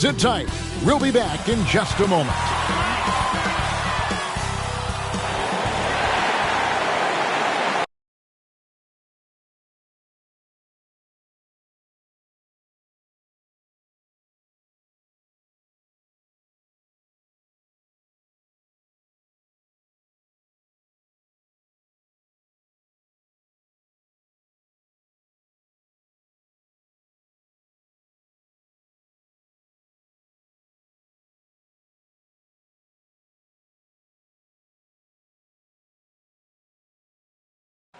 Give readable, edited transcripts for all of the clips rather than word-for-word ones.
Sit tight. We'll be back in just a moment.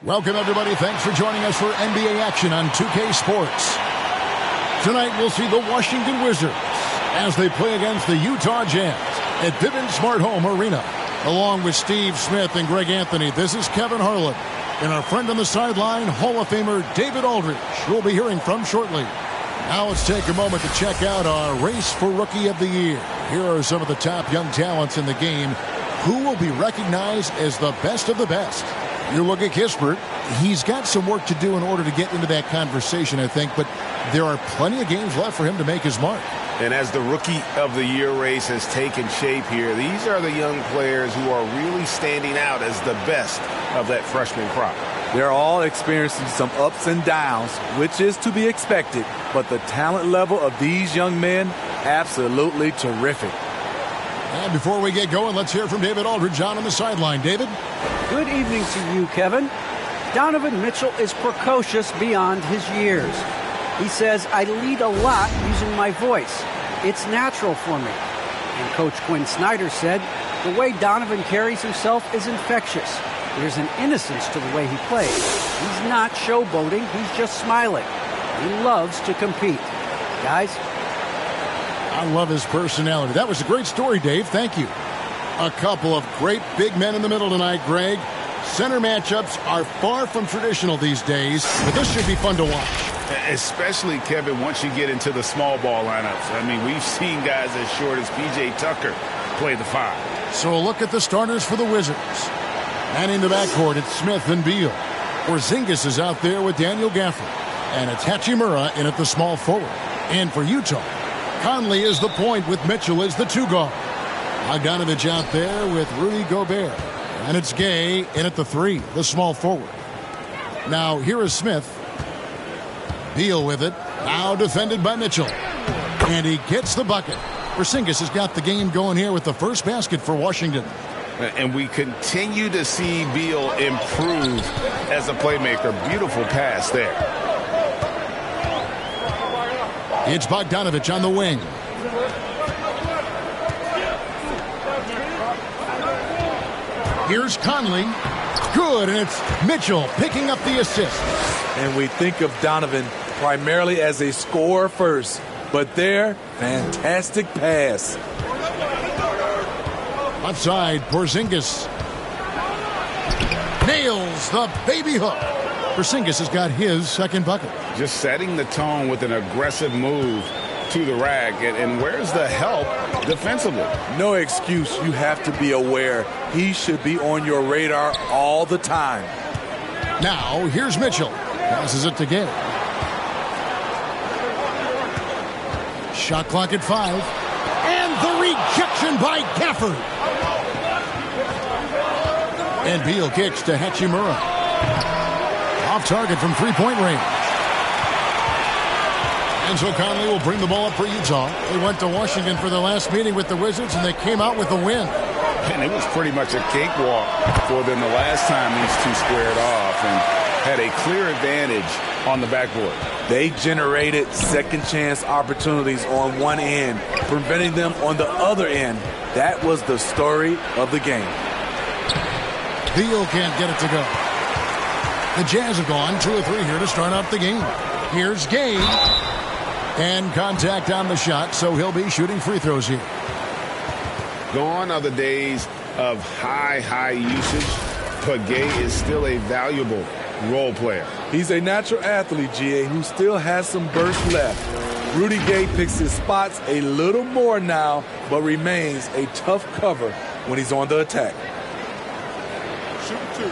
Welcome, everybody. Thanks for joining us for NBA action on 2K Sports. Tonight, we'll see the Washington Wizards as they play against the Utah Jazz at Vivint Smart Home Arena. Along with Steve Smith and Greg Anthony, this is Kevin Harlan. And our friend on the sideline, Hall of Famer David Aldridge, who we'll be hearing from shortly. Now let's take a moment to check out our race for Rookie of the Year. Here are some of the top young talents in the game who will be recognized as the best of the best. You look at Kispert, he's got some work to do in order to get into that conversation, I think, but there are plenty of games left for him to make his mark. And as the Rookie of the Year race has taken shape here, these are the young players who are really standing out as the best of that freshman crop. They're all experiencing some ups and downs, which is to be expected, but the talent level of these young men, absolutely terrific. And before we get going, let's hear from David Aldridge on the sideline. David? Good evening to you, Kevin. Donovan Mitchell is precocious beyond his years. He says, I lead a lot using my voice. It's natural for me. And Coach Quinn Snyder said, the way Donovan carries himself is infectious. There's an innocence to the way he plays. He's not showboating, he's just smiling. He loves to compete. Guys? I love his personality. That was a great story, Dave. Thank you. A couple of great big men in the middle tonight, Greg. Center matchups are far from traditional these days, but this should be fun to watch. Especially, Kevin, once you get into the small ball lineups. I mean, we've seen guys as short as P.J. Tucker play the 5. So a look at the starters for the Wizards. And in the backcourt, it's Smith and Beal. Porzingis is out there with Daniel Gafford. And it's Hachimura in at the small forward. And for Utah, Conley is the point with Mitchell as the 2 guard. Bogdanovich out there with Rudy Gobert. And it's Gay in at the 3, the small forward. Now here is Smith. Beal with it. Now defended by Mitchell. And he gets the bucket. Porzingis has got the game going here with the first basket for Washington. And we continue to see Beal improve as a playmaker. Beautiful pass there. It's Bogdanovich on the wing. Here's Conley. Good, and it's Mitchell picking up the assist. And we think of Donovan primarily as a scorer first, but there, fantastic pass. Left side, Porzingis nails the baby hook. Porzingis has got his second bucket. Just setting the tone with an aggressive move to the rack. And where's the help defensively? No excuse. You have to be aware. He should be on your radar all the time. Now, here's Mitchell. Passes it to Gay. Shot clock at 5. And the rejection by Gafford. And Beal kicks to Hachimura. Off target from three-point range. And so Conley will bring the ball up for Utah. They went to Washington for their last meeting with the Wizards, and they came out with a win. And it was pretty much a cakewalk for them the last time these two squared off and had a clear advantage on the backboard. They generated second chance opportunities on one end, preventing them on the other end. That was the story of the game. Beal can't get it to go. The Jazz have gone 2 of 3 here to start off the game. Here's Gay. And contact on the shot, so he'll be shooting free throws here. Gone are the days of high usage, but Gay is still a valuable role player. He's a natural athlete, GA, who still has some burst left. Rudy Gay picks his spots a little more now, but remains a tough cover when he's on the attack. Shoot 2.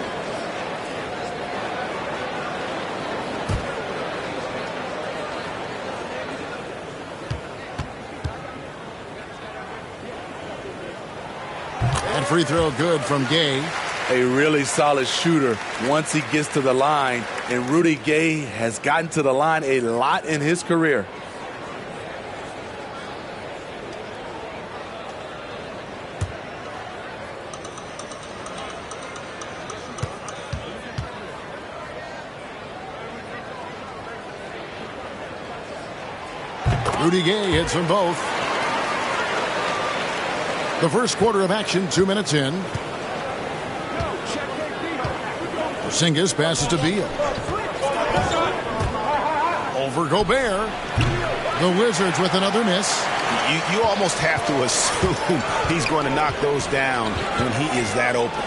free throw good from Gay. A really solid shooter once he gets to the line, and Rudy Gay has gotten to the line a lot in his career. Rudy Gay hits them both. The first quarter of action, 2 minutes in. Porzingis passes to Beal. Over Gobert. The Wizards with another miss. You almost have to assume he's going to knock those down when he is that open.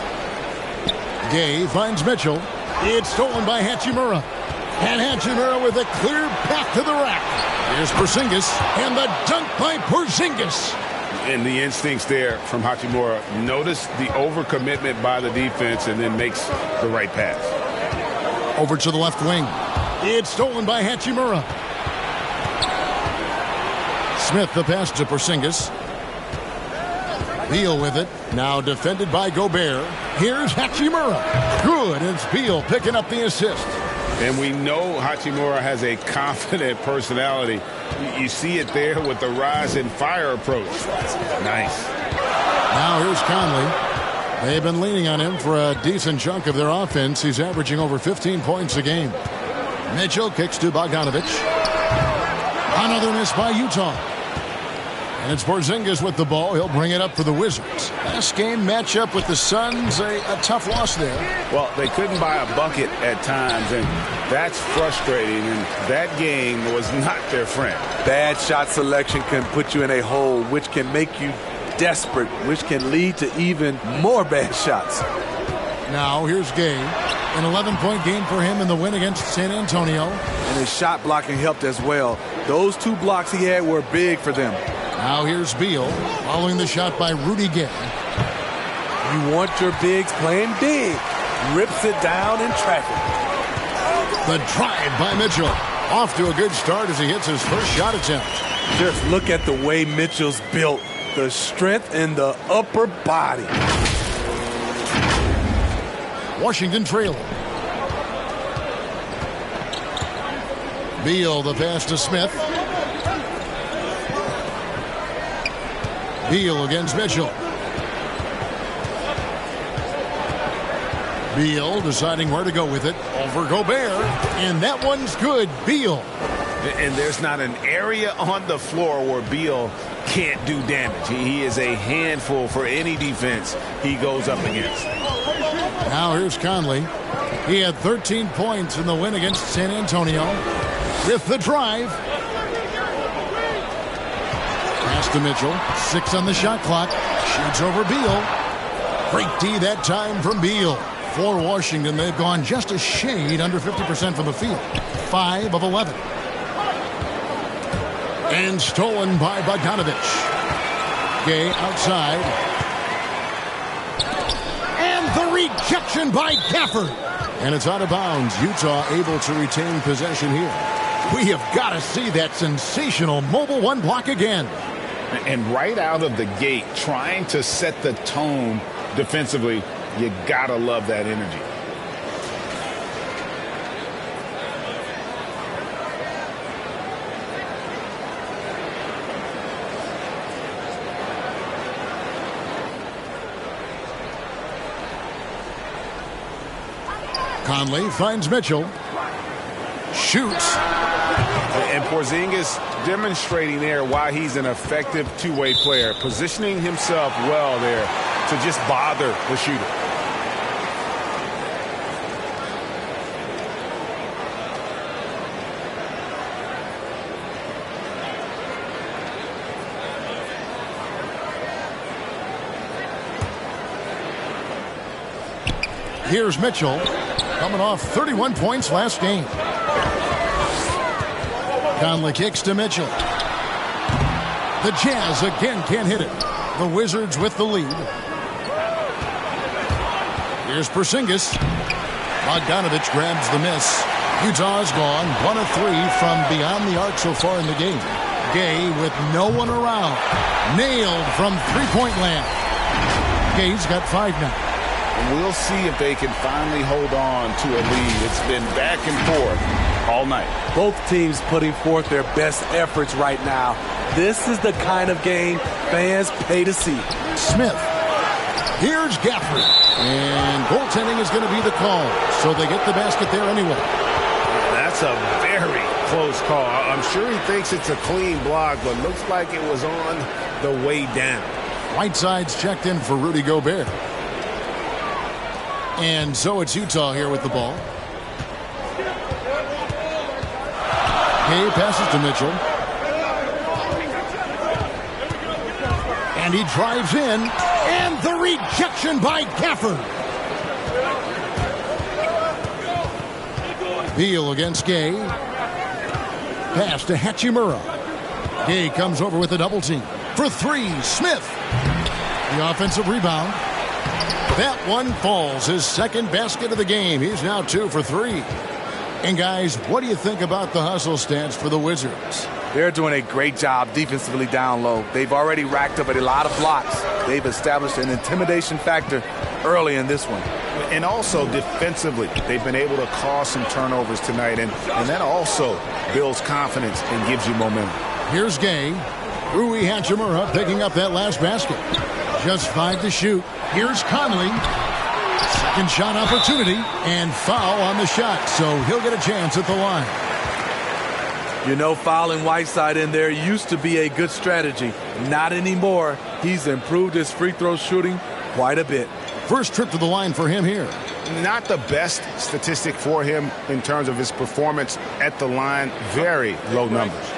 Gay finds Mitchell. It's stolen by Hachimura. And Hachimura with a clear path to the rack. Here's Porzingis, and the dunk by Porzingis. And the instincts there from Hachimura. Notice the overcommitment by the defense and then makes the right pass. Over to the left wing. It's stolen by Hachimura. Smith the pass to Porzingis. Beal with it. Now defended by Gobert. Here's Hachimura. Good. It's Beal picking up the assist. And we know Hachimura has a confident personality. You see it there with the rise and fire approach. Nice. Now here's Conley. They've been leaning on him for a decent chunk of their offense. He's averaging over 15 points a game. Mitchell kicks to Bogdanovich. Another miss by Utah. And it's Porzingis with the ball. He'll bring it up for the Wizards. Last game matchup with the Suns, a tough loss there. Well, they couldn't buy a bucket at times, and that's frustrating. And that game was not their friend. Bad shot selection can put you in a hole, which can make you desperate, which can lead to even more bad shots. Now here's Gay. An 11-point game for him in the win against San Antonio. And his shot blocking helped as well. Those 2 blocks he had were big for them. Now here's Beal, following the shot by Rudy Gay. You want your bigs playing big. Rips it down in traffic. The drive by Mitchell. Off to a good start as he hits his first shot attempt. Just look at the way Mitchell's built. The strength in the upper body. Washington trailing. Beal the pass to Smith. Beal against Mitchell. Beal deciding where to go with it. Over Gobert. And that one's good. Beal. And there's not an area on the floor where Beal can't do damage. He is a handful for any defense he goes up against. Now here's Conley. He had 13 points in the win against San Antonio. With the drive. Pass to Mitchell. 6 on the shot clock. Shoots over Beal. Great D that time from Beal. For Washington, they've gone just a shade under 50% from the field. 5 of 11. And stolen by Bogdanovich. Gay outside. And the rejection by Gafford. And it's out of bounds. Utah able to retain possession here. We have got to see that sensational mobile 1 block again. And right out of the gate, trying to set the tone defensively, you got to love that energy. Conley finds Mitchell. Shoots. And Porzingis demonstrating there why he's an effective two-way player, positioning himself well there to just bother the shooter. Here's Mitchell, coming off 31 points last game. Conley kicks to Mitchell. The Jazz again can't hit it. The Wizards with the lead. Here's Porzingis. Bogdanovich grabs the miss. Utah's gone 1 of 3 from beyond the arc so far in the game. Gay with no one around. Nailed from three-point land. Gay's got 5 now. And we'll see if they can finally hold on to a lead. It's been back and forth all night. Both teams putting forth their best efforts right now. This is the kind of game fans pay to see. Smith. Here's Gafford. And goaltending is going to be the call. So they get the basket there anyway. That's a very close call. I'm sure he thinks it's a clean block, but looks like it was on the way down. Whiteside's checked in for Rudy Gobert. And so it's Utah here with the ball. Gay passes to Mitchell. And he drives in. And the rejection by Gafford. Beal against Gay. Pass to Hachimura. Gay comes over with a double team. For 3, Smith. The offensive rebound. That one falls. His second basket of the game. He's now 2 for 3. And guys, what do you think about the hustle stats for the Wizards? They're doing a great job defensively down low. They've already racked up a lot of blocks. They've established an intimidation factor early in this one. And also defensively, they've been able to cause some turnovers tonight. And that also builds confidence and gives you momentum. Here's Gay. Rui Hachimura picking up that last basket. Just 5 to shoot. Here's Conley. Second shot opportunity. And foul on the shot. So he'll get a chance at the line. You know, fouling Whiteside in there used to be a good strategy. Not anymore. He's improved his free throw shooting quite a bit. First trip to the line for him here. Not the best statistic for him in terms of his performance at the line. Very low numbers.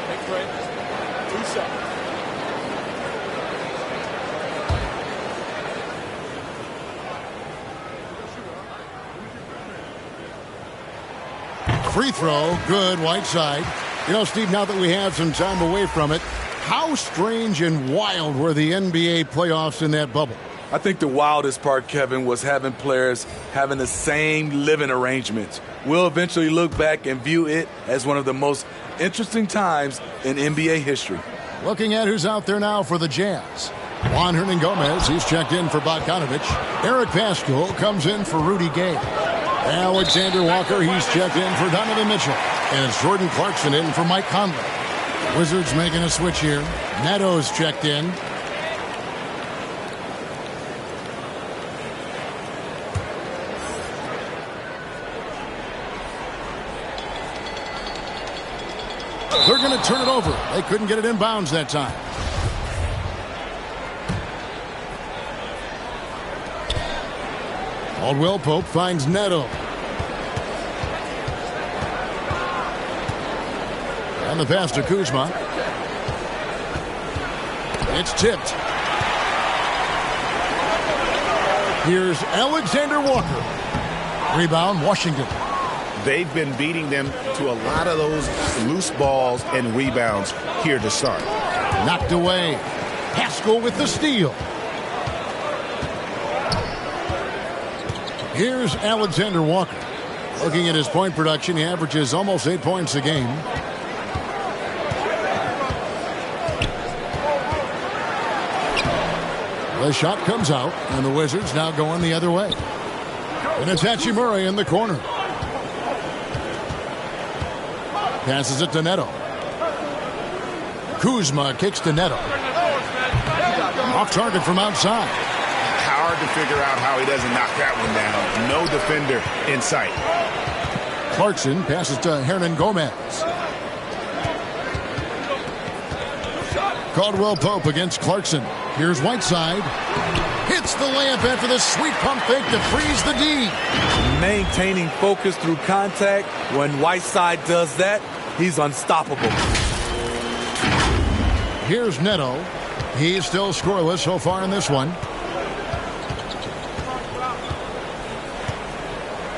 Free throw, good, Whiteside. You know, Steve, now that we have some time away from it, how strange and wild were the NBA playoffs in that bubble? I think the wildest part, Kevin, was having players having the same living arrangements. We'll eventually look back and view it as one of the most interesting times in NBA history. Looking at who's out there now for the Jazz. Juan Hernan-Gomez, he's checked in for Bogdanovich. Eric Pascal comes in for Rudy Gay. Alexander Walker, he's checked in for Donovan Mitchell. And it's Jordan Clarkson in for Mike Conley. Wizards making a switch here. Neto's checked in. They're going to turn it over. They couldn't get it in bounds that time. Caldwell Pope finds Neto. And the pass to Kuzma. It's tipped. Here's Alexander Walker. Rebound, Washington. They've been beating them to a lot of those loose balls and rebounds here to start. Knocked away. Pascal with the steal. Here's Alexander Walker. Looking at his point production, he averages almost 8 points a game. The shot comes out, and the Wizards now going the other way. And it's Hachimura in the corner. Passes it to Neto. Kuzma kicks to Neto. Off target from outside. Hard to figure out how he doesn't knock that one down. No defender in sight. Clarkson passes to Hernan-Gomez. Caldwell Pope against Clarkson. Here's Whiteside. Hits the layup after the sweet pump fake to freeze the D. Maintaining focus through contact. When Whiteside does that, he's unstoppable. Here's Neto. He's still scoreless so far in this one.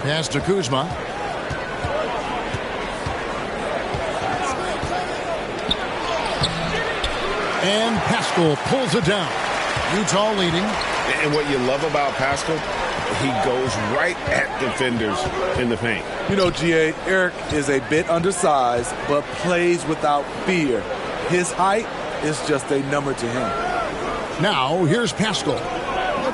Pass to Kuzma. And Pascal pulls it down. Utah leading. And what you love about Pascal, he goes right at defenders in the paint. You know, G.A., Eric is a bit undersized, but plays without fear. His height is just a number to him. Now, here's Pascal.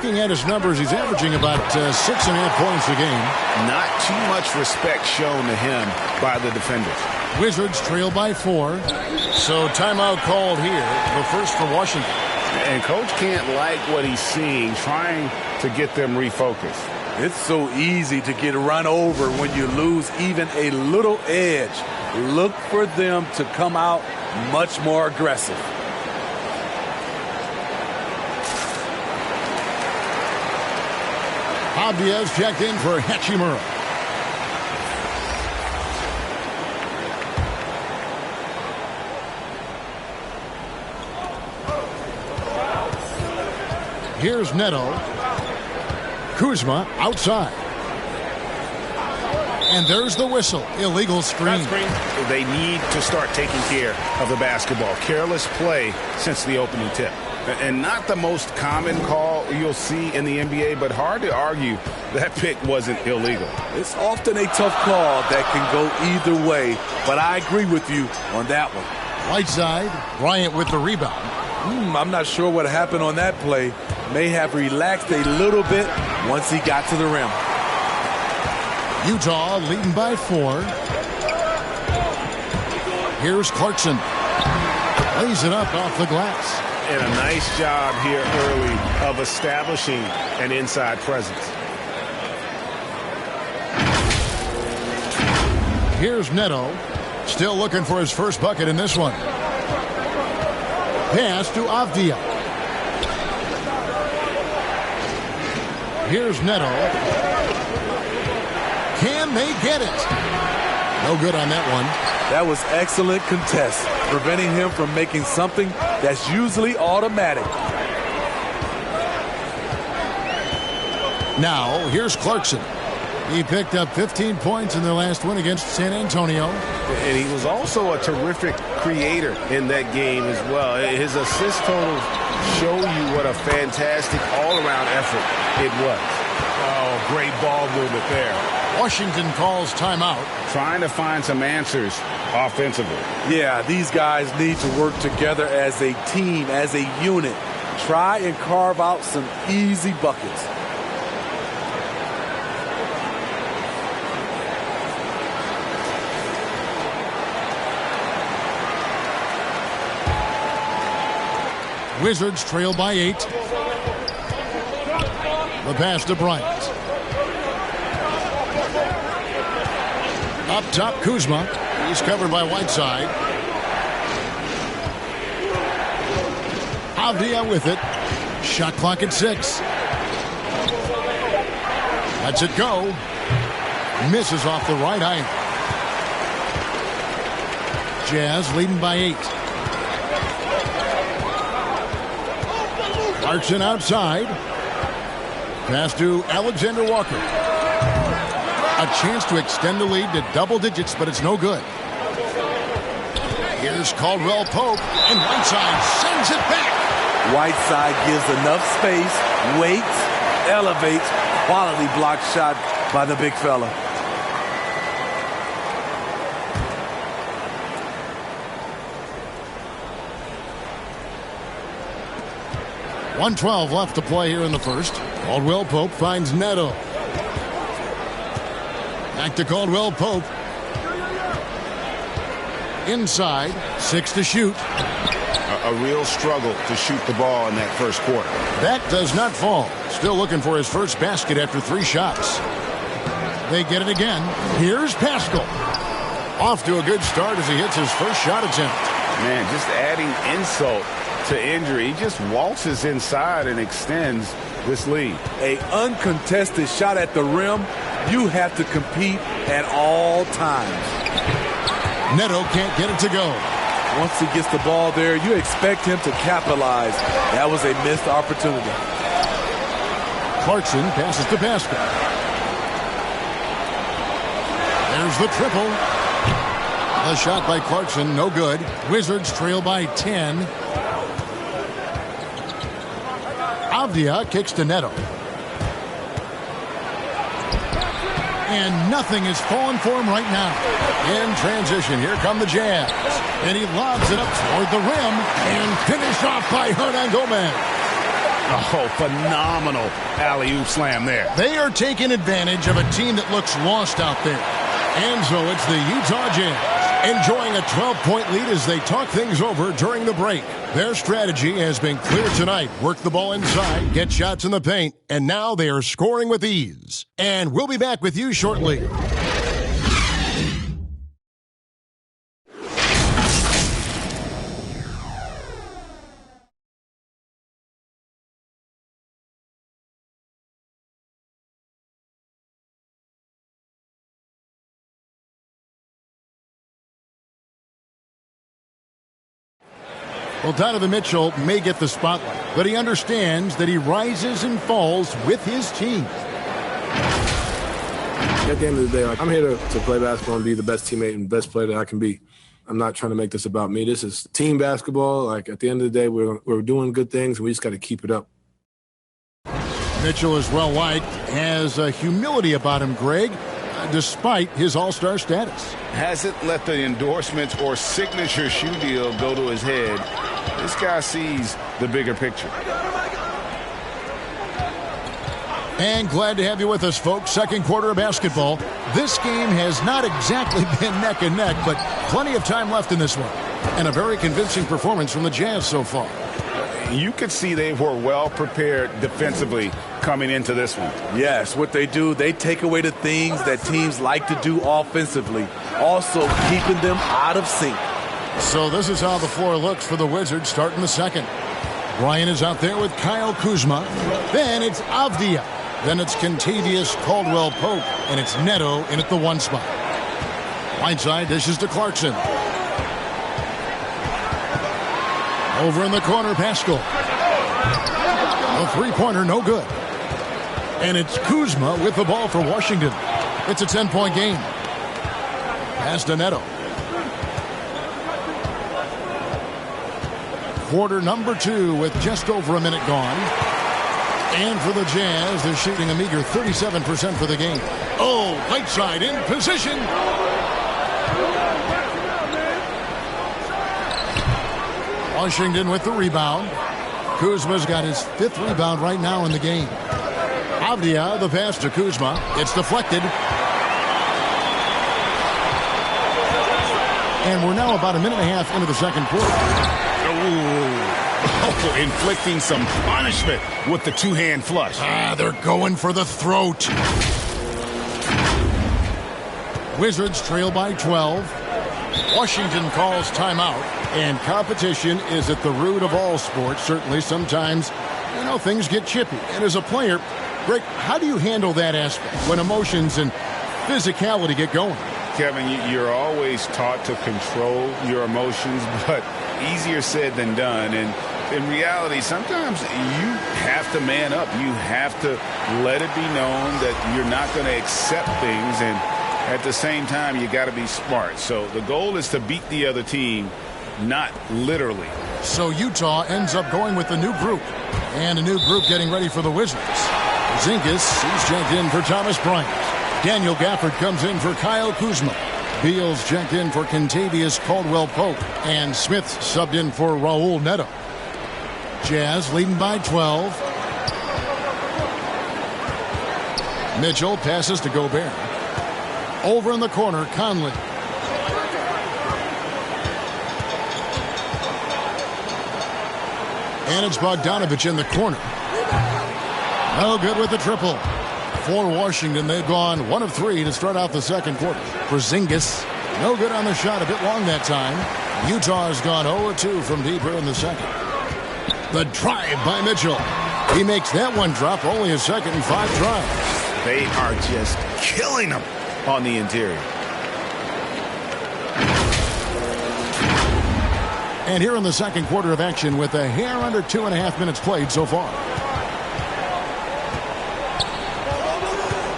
looking at his numbers, he's averaging about 6.5 points a game. Not too much respect shown to him by the defenders. Wizards trail by 4. So timeout called here, the first for Washington. And coach can't like what he's seeing, trying to get them refocused. It's so easy to get run over when you lose even a little edge. Look for them to come out much more aggressive. Diaz checked in for Hachimura. Here's Neto. Kuzma outside. And there's the whistle. Illegal screen. They need to start taking care of the basketball. Careless play since the opening tip. And not the most common call you'll see in the NBA, but hard to argue that pick wasn't illegal. It's often a tough call that can go either way, but I agree with you on that one. Right side, Bryant with the rebound. I'm not sure what happened on that play. May have relaxed a little bit once he got to the rim. Utah leading by 4. Here's Clarkson. Lays it up off the glass. And a nice job here early of establishing an inside presence. Here's Neto. Still looking for his first bucket in this one. Pass to Avdia. Here's Neto. Can they get it? No good on that one. That was excellent contest, preventing him from making something that's usually automatic. Now, here's Clarkson. He picked up 15 points in their last win against San Antonio. And he was also a terrific creator in that game as well. His assist totals show you what a fantastic all-around effort it was. Oh, great ball movement there. Washington calls timeout. Trying to find some answers offensively. Yeah, these guys need to work together as a team, as a unit. Try and carve out some easy buckets. Wizards trail by 8. The pass to Bryant. Up top, Kuzma. He's covered by Whiteside. Avdia with it. Shot clock at 6. Lets it go. Misses off the right iron. Jazz leading by 8. Clarkson outside. Pass to Alexander Walker. A chance to extend the lead to double digits, but it's no good. Here's Caldwell Pope, and Whiteside sends it back. Whiteside gives enough space, waits, elevates. Quality block shot by the big fella. .112 left to play here in the first. Caldwell Pope finds Neto. Back to Caldwell Pope. Inside, 6 to shoot. A real struggle to shoot the ball in that first quarter. That does not fall. Still looking for his first basket after 3 shots. They get it again. Here's Pascal. Off to a good start as he hits his first shot attempt. Man, just adding insult to injury. He just waltzes inside and extends this lead. A uncontested shot at the rim. You have to compete at all times. Neto can't get it to go. Once he gets the ball there, you expect him to capitalize. That was a missed opportunity. Clarkson passes to Pascal. There's the triple. The shot by Clarkson, no good. Wizards trail by 10. Avdia kicks to Neto. And nothing is falling for him right now. In transition, here come the Jazz. And he lobs it up toward the rim and finished off by Hernangomez. Oh, phenomenal alley-oop slam there. They are taking advantage of a team that looks lost out there. And so it's the Utah Jazz enjoying a 12-point lead as they talk things over during the break. Their strategy has been clear tonight. Work the ball inside, get shots in the paint, and now they are scoring with ease. And we'll be back with you shortly. Well, Donovan Mitchell may get the spotlight, but he understands that he rises and falls with his team. At the end of the day, I'm here to play basketball and be the best teammate and best player that I can be. I'm not trying to make this about me. This is team basketball. At the end of the day, we're doing good things, and we just got to keep it up. Mitchell is well-liked, has a humility about him, Greg, despite his all-star status. Hasn't let the endorsements or signature shoe deal go to his head. This guy sees the bigger picture. And glad to have you with us, folks. Second quarter of basketball. This game has not exactly been neck and neck, but plenty of time left in this one. And a very convincing performance from the Jazz so far. You could see they were well prepared defensively coming into this one. Yes, what they do, they take away the things that teams like to do offensively, also keeping them out of sync. So this is how the floor looks for the Wizards starting the second. Bryant is out there with Kyle Kuzma. Then it's Avdia. Then it's Kentavious Caldwell-Pope. And it's Neto in at the one spot. Whiteside dishes to Clarkson. Over in the corner, Pascal. A three-pointer, no good. And it's Kuzma with the ball for Washington. It's a 10-point game. Pass to Neto. Quarter number 2 with just over a minute gone. And for the Jazz, they're shooting a meager 37% for the game. Oh, Whiteside in position. Washington with the rebound. Kuzma's got his 5th rebound right now in the game. Avdia, the pass to Kuzma. It's deflected. And we're now about a minute and a half into the second quarter. Oh, inflicting some punishment with the two-hand flush. They're going for the throat. Wizards trail by 12. Washington calls timeout. And competition is at the root of all sports. Certainly, sometimes, things get chippy. And as a player, Greg, how do you handle that aspect when emotions and physicality get going? Kevin, you're always taught to control your emotions, but easier said than done. And in reality, sometimes you have to man up. You have to let it be known that you're not going to accept things. And at the same time, you got to be smart. So the goal is to beat the other team, not literally. So Utah ends up going with a new group. And a new group getting ready for the Wizards. Zingas, he's checked in for Thomas Bryant. Daniel Gafford comes in for Kyle Kuzma. Beals checked in for Kentavious Caldwell-Pope. And Smith subbed in for Raul Neto. Jazz leading by 12. Mitchell passes to Gobert. Over in the corner, Conley. And it's Bogdanovich in the corner. No good with the triple. For Washington, they've gone 1 of 3 to start out the second quarter. For Zingas, no good on the shot, a bit long that time. Utah has gone 0 of 2 from deep here in the second. The drive by Mitchell. He makes that one drop, only his second in 5 tries. They are just killing him on the interior. And here in the second quarter of action with a hair under 2.5 minutes played so far.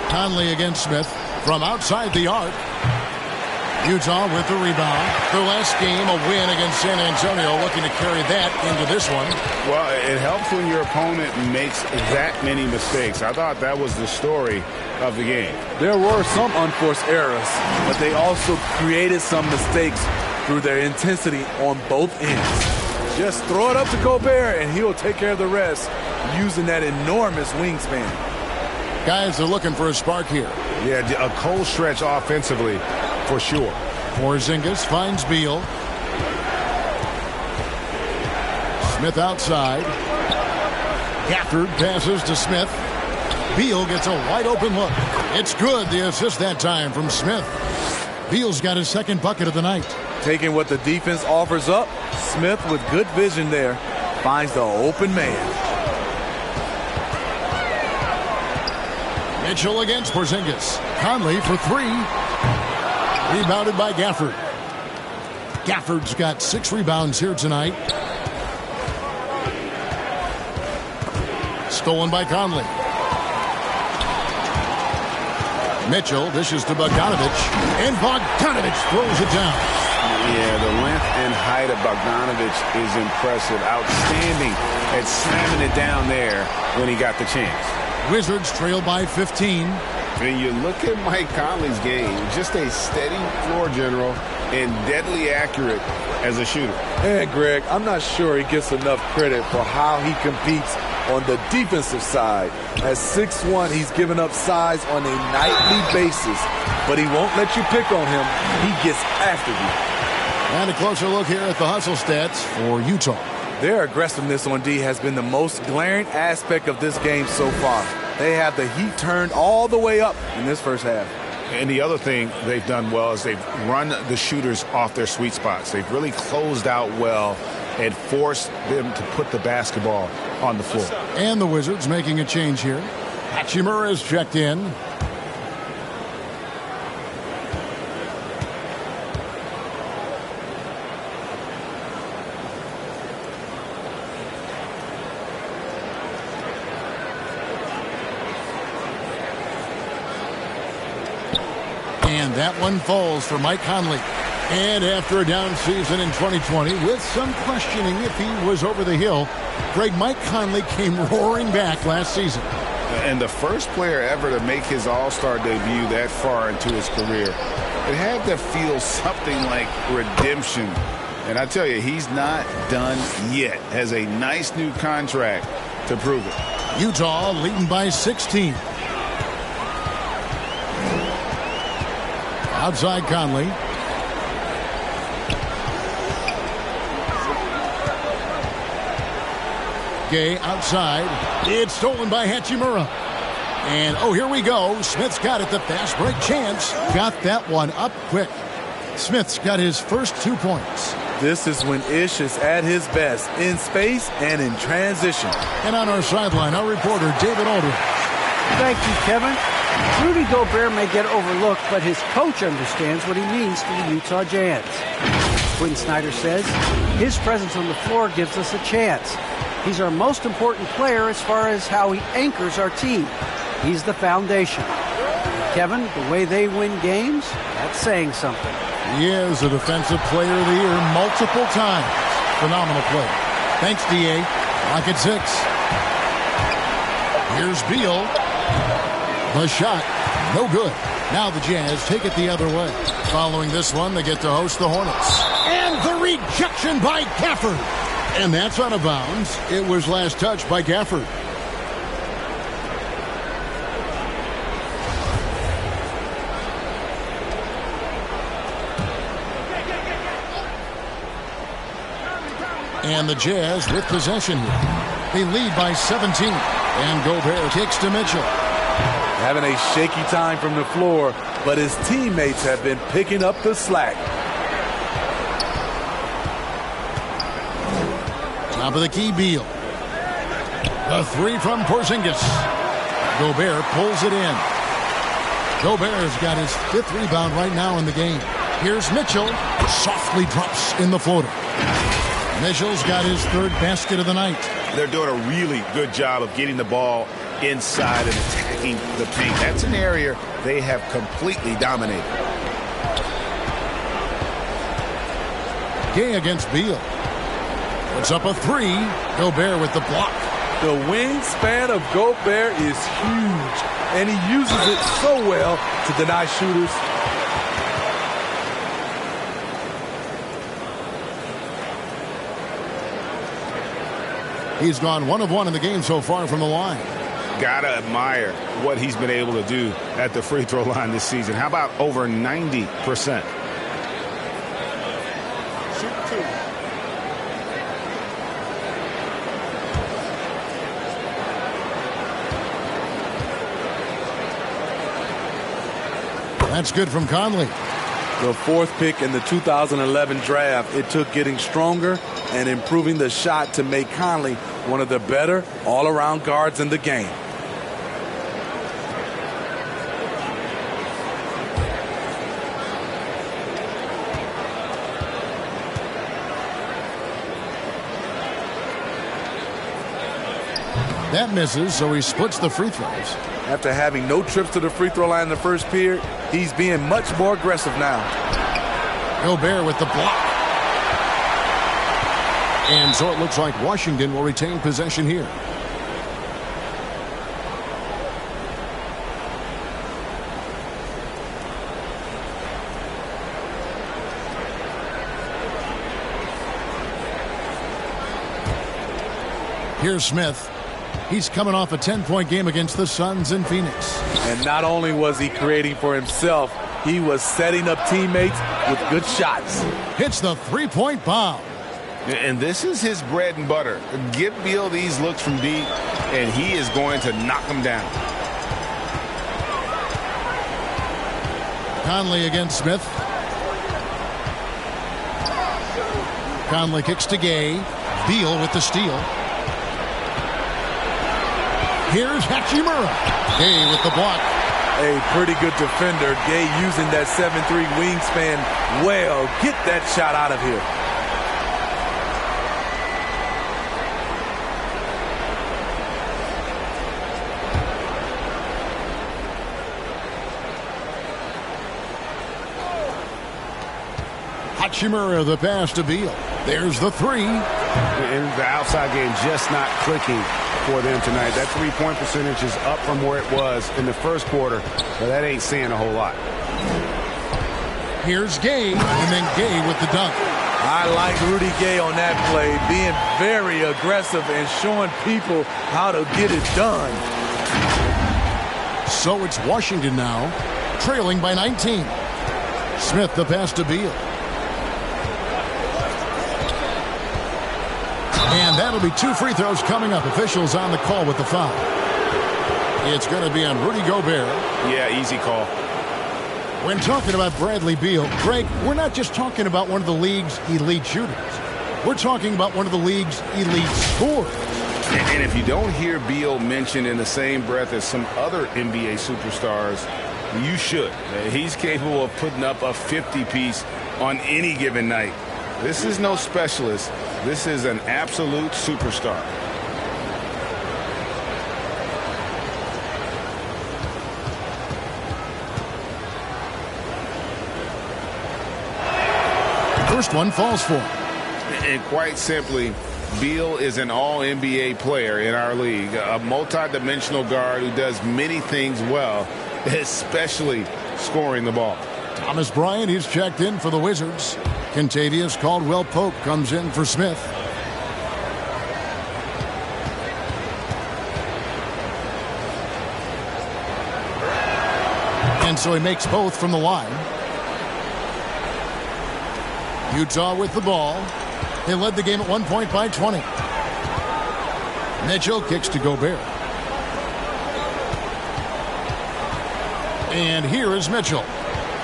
Conley against Smith from outside the arc. Utah with the rebound. Their last game, a win against San Antonio, looking to carry that into this one. Well, it helps when your opponent makes that many mistakes. I thought that was the story of the game. There were some unforced errors, but they also created some mistakes through their intensity on both ends. Just throw it up to Gobert, and he'll take care of the rest using that enormous wingspan. Guys are looking for a spark here. Yeah, a cold stretch offensively for sure. Porzingis finds Beal. Smith outside. Gafford passes to Smith. Beal gets a wide open look. It's good, the assist that time from Smith. Beal's got his second bucket of the night. Taking what the defense offers up, Smith with good vision there finds the open man. Mitchell against Porzingis. Conley for three. Rebounded by Gafford. Gafford's got 6 rebounds here tonight. Stolen by Conley. Mitchell dishes to Bogdanovich, and Bogdanovich throws it down. Yeah, the length and height of Bogdanovich is impressive. Outstanding at slamming it down there when he got the chance. Wizards trail by 15. When you look at Mike Conley's game, just a steady floor general and deadly accurate as a shooter. And Greg, I'm not sure he gets enough credit for how he competes on the defensive side. At 6'1", he's given up size on a nightly basis, but he won't let you pick on him. He gets after you. And a closer look here at the hustle stats for Utah. Their aggressiveness on D has been the most glaring aspect of this game so far. They have the heat turned all the way up in this first half. And the other thing they've done well is they've run the shooters off their sweet spots. They've really closed out well and forced them to put the basketball on the floor. And the Wizards making a change here. Hachimura is checked in. And that one falls for Mike Conley. And after a down season in 2020, with some questioning if he was over the hill, Mike Conley came roaring back last season. And the first player ever to make his All-Star debut that far into his career. It had to feel something like redemption. And I tell you, he's not done yet. Has a nice new contract to prove it. Utah leading by 16. Outside Conley. Gay outside. It's stolen by Hachimura. And, oh, here we go. Smith's got it. The fast break chance. Got that one up quick. Smith's got his first 2 points. This is when Ish is at his best, in space and in transition. And on our sideline, our reporter, David Aldridge. Thank you, Kevin. Rudy Gobert may get overlooked, but his coach understands what he means to the Utah Jazz. Quinn Snyder says, his presence on the floor gives us a chance. He's our most important player as far as how he anchors our team. He's the foundation. Kevin, the way they win games, that's saying something. He is a Defensive Player of the Year multiple times. Phenomenal play. Thanks, D.A. Lock at 6. Here's Beal. The shot, no good. Now the Jazz take it the other way. Following this one, they get to host the Hornets. And the rejection by Gafford. And that's out of bounds. It was last touched by Gafford. And the Jazz with possession here. They lead by 17. And Gobert kicks to Mitchell. Having a shaky time from the floor, but his teammates have been picking up the slack. Top of the key, Beal. The three from Porzingis. Gobert pulls it in. Gobert's got his 5th rebound right now in the game. Here's Mitchell. Softly drops in the floater. Mitchell's got his 3rd basket of the night. They're doing a really good job of getting the ball inside and attacking the paint. That's an area they have completely dominated. Gay against Beal. Puts up a 3. Gobert with the block. The wingspan of Gobert is huge, and he uses it so well to deny shooters. He's gone 1 of 1 in the game so far from the line. Gotta admire what he's been able to do at the free throw line this season. How about over 90%? That's good from Conley. The 4th pick in the 2011 draft. It took getting stronger and improving the shot to make Conley one of the better all-around guards in the game. That misses, so he splits the free throws. After having no trips to the free throw line in the first period, he's being much more aggressive now. Gobert with the block. And so it looks like Washington will retain possession here. Here's Smith. He's coming off a 10-point game against the Suns in Phoenix. And not only was he creating for himself, he was setting up teammates with good shots. Hits the three-point bomb. And this is his bread and butter. Give Beal these looks from deep, and he is going to knock them down. Conley against Smith. Conley kicks to Gay. Beal with the steal. Here's Hachimura. Gay with the block. A pretty good defender. Gay using that 7'3" wingspan well. Get that shot out of here. Hachimura the pass to Beal. There's the three. And the outside game just not clicking for them tonight. That three-point percentage is up from where it was in the first quarter, but that ain't saying a whole lot. Here's Gay, and then Gay with the dunk. I like Rudy Gay on that play, being very aggressive and showing people how to get it done. So it's Washington now, trailing by 19. Smith the pass to Beal. And that'll be 2 free throws coming up. Officials on the call with the foul. It's going to be on Rudy Gobert. Yeah, easy call. When talking about Bradley Beal, Greg, we're not just talking about one of the league's elite shooters. We're talking about one of the league's elite scorers. And if you don't hear Beal mentioned in the same breath as some other NBA superstars, you should. He's capable of putting up a 50-piece on any given night. This is no specialist. This is an absolute superstar. First one falls for him. And quite simply, Beal is an all-NBA player in our league, a multi-dimensional guard who does many things well, especially scoring the ball. Thomas Bryant, he's checked in for the Wizards. Kentavious Caldwell-Pope comes in for Smith. And so he makes both from the line. Utah with the ball. They led the game at one point by 20. Mitchell kicks to Gobert. And here is Mitchell.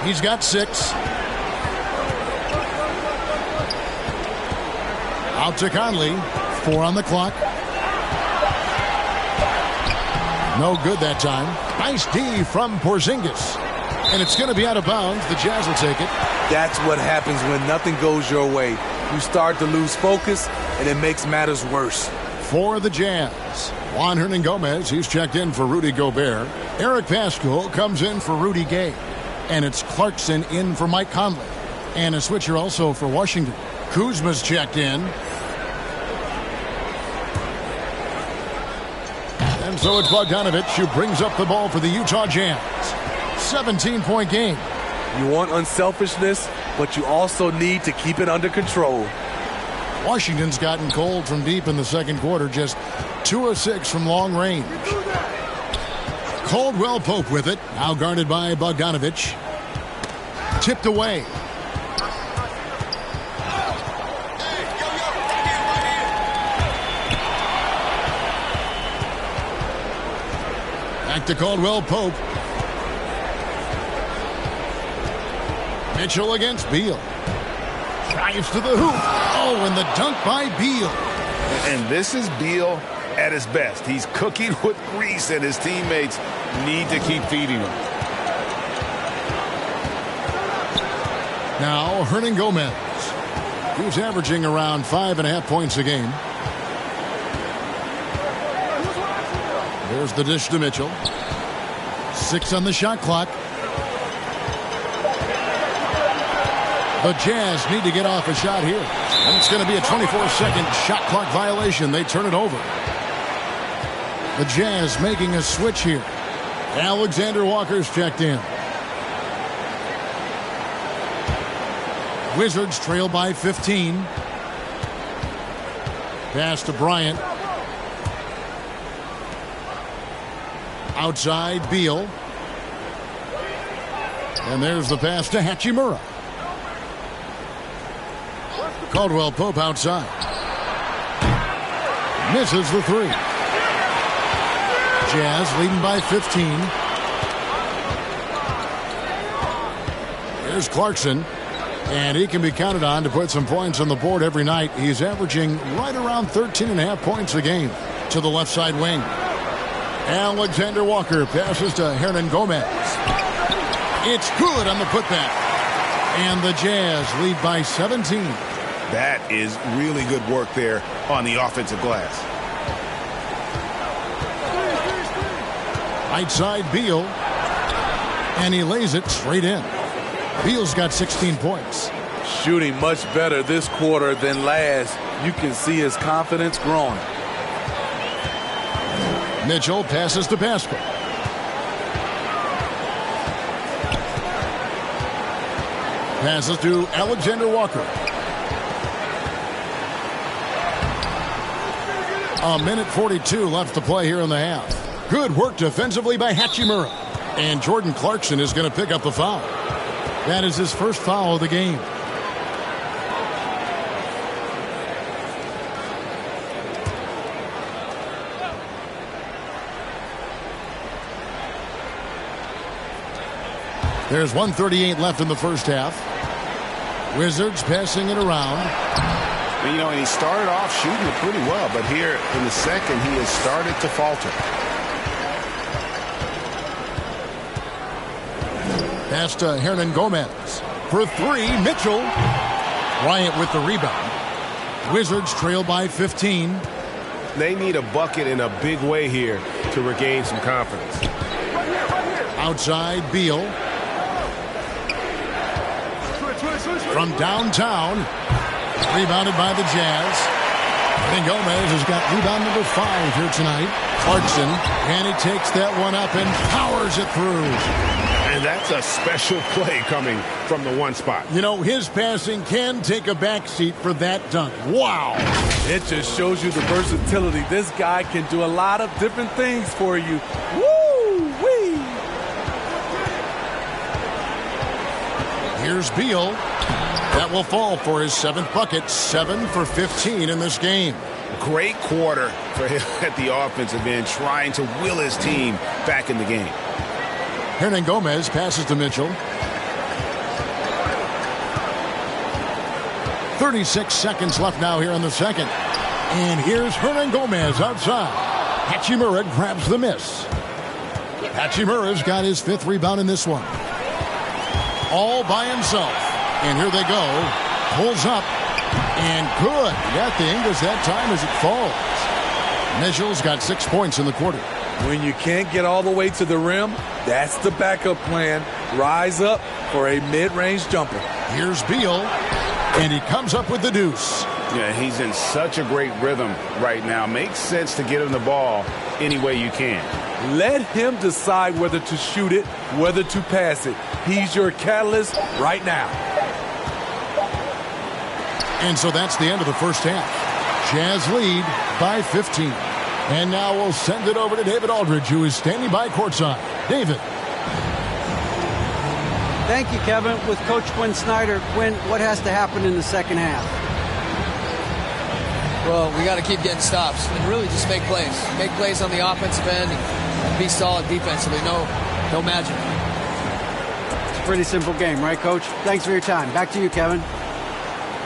He's got 6. Out to Conley. 4 on the clock. No good that time. Nice D from Porzingis. And it's going to be out of bounds. The Jazz will take it. That's what happens when nothing goes your way. You start to lose focus, and it makes matters worse. For the Jazz, Juan Hernangomez, he's checked in for Rudy Gobert. Eric Pascal comes in for Rudy Gay. And it's Clarkson in for Mike Conley. And a switcher also for Washington. Kuzma's checked in. And so it's Bogdanovich who brings up the ball for the Utah Jazz. 17-point game. You want unselfishness, but you also need to keep it under control. Washington's gotten cold from deep in the second quarter, just 2 of 6 from long range. Caldwell Pope with it, now guarded by Bogdanovich. Tipped away. Back to Caldwell Pope. Mitchell against Beal. Drives to the hoop. Oh, and the dunk by Beal. And this is Beal at his best. He's cooking with grease, and his teammates need to keep feeding him. Now, Hernan Gomez. He's averaging around 5.5 points a game. There's the dish to Mitchell. 6 on the shot clock. The Jazz need to get off a shot here. And it's going to be a 24-second shot clock violation. They turn it over. The Jazz making a switch here. Alexander Walker's checked in. Wizards trail by 15. Pass to Bryant. Outside Beal. And there's the pass to Hachimura. Caldwell Pope outside. Misses the 3. Jazz leading by 15. Here's Clarkson. And he can be counted on to put some points on the board every night. He's averaging right around 13.5 points a game to the left side wing. Alexander Walker passes to Hernan Gomez. It's good on the putback. And the Jazz lead by 17. That is really good work there on the offensive glass. Right side Beal. And he lays it straight in. Beal's got 16 points. Shooting much better this quarter than last. You can see his confidence growing. Mitchell passes to Pascal. Passes to Alexander Walker. A minute 42 left to play here in the half. Good work defensively by Hachimura. And Jordan Clarkson is going to pick up the foul. That is his first foul of the game. There's 1:38 left in the first half. Wizards passing it around. You know, and he started off shooting it pretty well, but here in the second, he has started to falter. Pass to Hernan Gomez. For 3, Mitchell. Bryant with the rebound. Wizards trail by 15. They need a bucket in a big way here to regain some confidence. Outside Beal. From downtown. Rebounded by the Jazz. And Gomez has got rebound number 5 here tonight. Clarkson. And he takes that one up and powers it through. And that's a special play coming from the one spot. You know, his passing can take a backseat for that dunk. Wow. It just shows you the versatility. This guy can do a lot of different things for you. Woo-wee! Here's Beal. That will fall for his 7th bucket. 7 for 15 in this game. Great quarter for him at the offensive end, trying to will his team back in the game. Hernan Gomez passes to Mitchell. 36 seconds left now here in the second. And here's Hernan Gomez outside. Hachimura grabs the miss. Hachimura's got his 5th rebound in this one. All by himself. And here they go. Pulls up. And good. Got the Ingles that time as it falls. Mitchell's got 6 points in the quarter. When you can't get all the way to the rim, that's the backup plan. Rise up for a mid-range jumper. Here's Beal. And he comes up with the deuce. Yeah, he's in such a great rhythm right now. Makes sense to get him the ball any way you can. Let him decide whether to shoot it, whether to pass it. He's your catalyst right now. And so that's the end of the first half. Jazz lead by 15. And now we'll send it over to David Aldridge, who is standing by courtside. David. Thank you, Kevin. With Coach Quinn Snyder, Quinn, what has to happen in the second half? Well, we got to keep getting stops and really just make plays. Make plays on the offensive end and be solid defensively. No magic. It's a pretty simple game, right, Coach? Thanks for your time. Back to you, Kevin.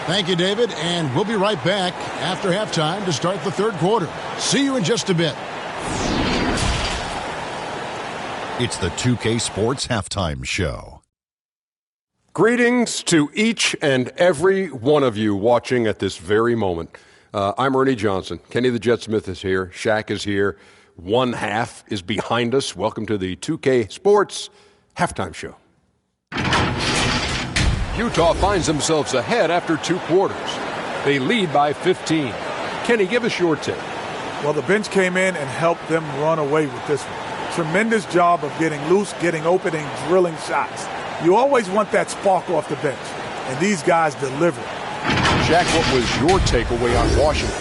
Thank you, David, and we'll be right back after halftime to start the third quarter. See you in just a bit. It's the 2K Sports Halftime Show. Greetings to each and every one of you watching at this very moment. I'm Ernie Johnson. Kenny the Jet Smith is here. Shaq is here. One half is behind us. Welcome to the 2K Sports Halftime Show. Utah finds themselves ahead after 2 quarters. They lead by 15. Kenny, give us your take. Well, the bench came in and helped them run away with this one. Tremendous job of getting loose, getting open, and drilling shots. You always want that spark off the bench, and these guys deliver. Shaq, what was your takeaway on Washington?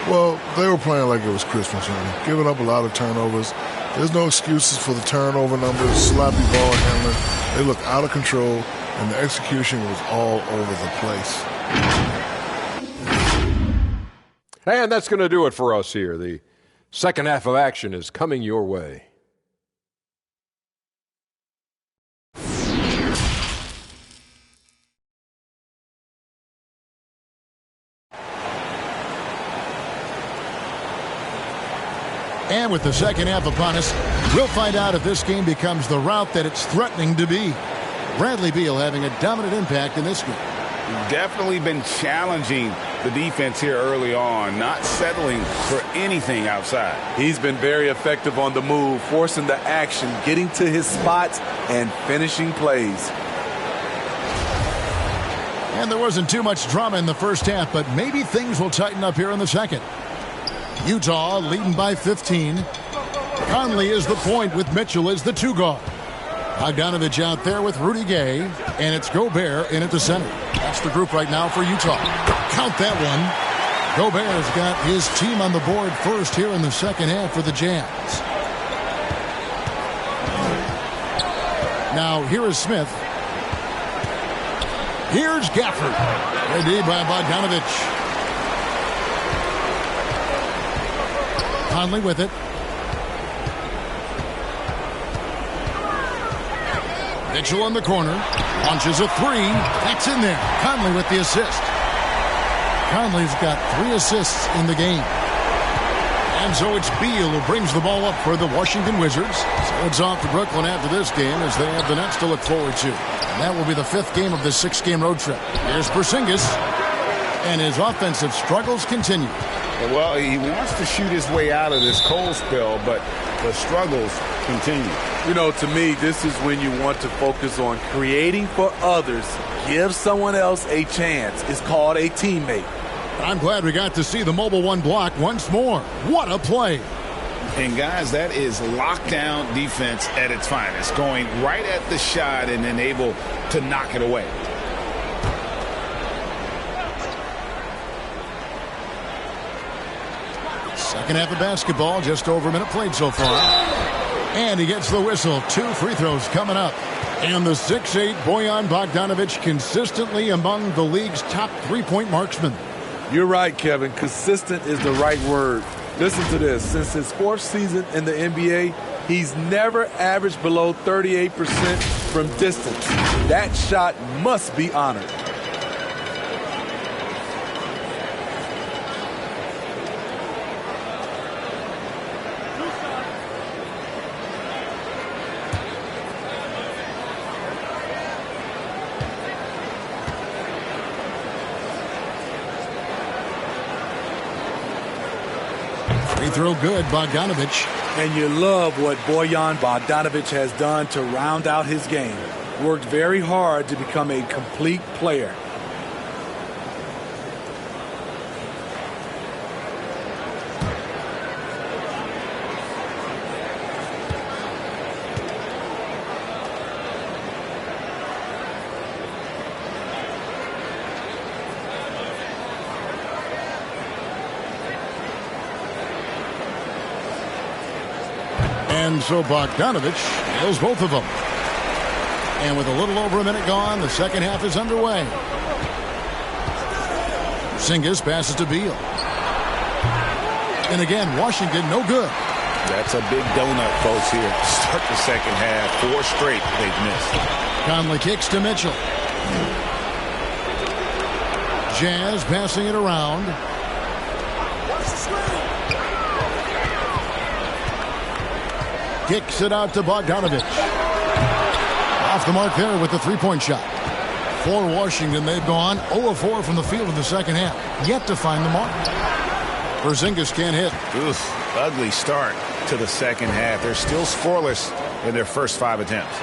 Well, they were playing like it was Christmas, Ernie. Giving up a lot of turnovers. There's no excuses for the turnover numbers, sloppy ball handling. They looked out of control, and the execution was all over the place. And that's going to do it for us here. The second half of action is coming your way. And with the second half upon us, we'll find out if this game becomes the route that it's threatening to be. Bradley Beal having a dominant impact in this game. Definitely been challenging the defense here early on, not settling for anything outside. He's been very effective on the move, forcing the action, getting to his spots, and finishing plays. And there wasn't too much drama in the first half, but maybe things will tighten up here in the second. Utah leading by 15. Conley is the point with Mitchell as the 2 guard. Bogdanovich out there with Rudy Gay, and it's Gobert in at the center. That's the group right now for Utah. Count that one. Gobert's got his team on the board first here in the second half for the Jazz. Now here is Smith. Here's Gafford. Ready by Bogdanovich. Conley with it. Mitchell in the corner. Launches a 3. That's in there. Conley with the assist. Conley's got 3 assists in the game. And so it's Beal who brings the ball up for the Washington Wizards. So it's off to Brooklyn after this game as they have the Nets to look forward to. And that will be the 5th game of this 6-game road trip. Here's Porzingis. And his offensive struggles continue. Well, he wants to shoot his way out of this cold spell, but the struggles continue. You know, to me, this is when you want to focus on creating for others. Give someone else a chance. It's called a teammate. I'm glad we got to see the mobile 1 block once more. What a play. And, guys, that is lockdown defense at its finest, going right at the shot and then able to knock it away. Second half of basketball, just over a minute played so far. And he gets the whistle. 2 free throws coming up. And the 6'8" Bojan Bogdanovich consistently among the league's top 3-point marksmen. You're right, Kevin. Consistent is the right word. Listen to this. Since his 4th season in the NBA, he's never averaged below 38% from distance. That shot must be honored. Free throw good, Bogdanovich. And you love what Bojan Bogdanovich has done to round out his game. Worked very hard to become a complete player. And so Bogdanovich nails both of them. And with a little over a minute gone, the second half is underway. Porzingis passes to Beal. And again, Washington no good. That's a big donut, folks, here. Start the second half. 4 straight they've missed. Conley kicks to Mitchell. Jazz passing it around. Kicks it out to Bogdanovich. Off the mark there with the three-point shot. For Washington, they've gone 0 of 4 from the field in the second half. Yet to find the mark. Porzingis can't hit. Oof, ugly start to the second half. They're still scoreless in their first 5 attempts.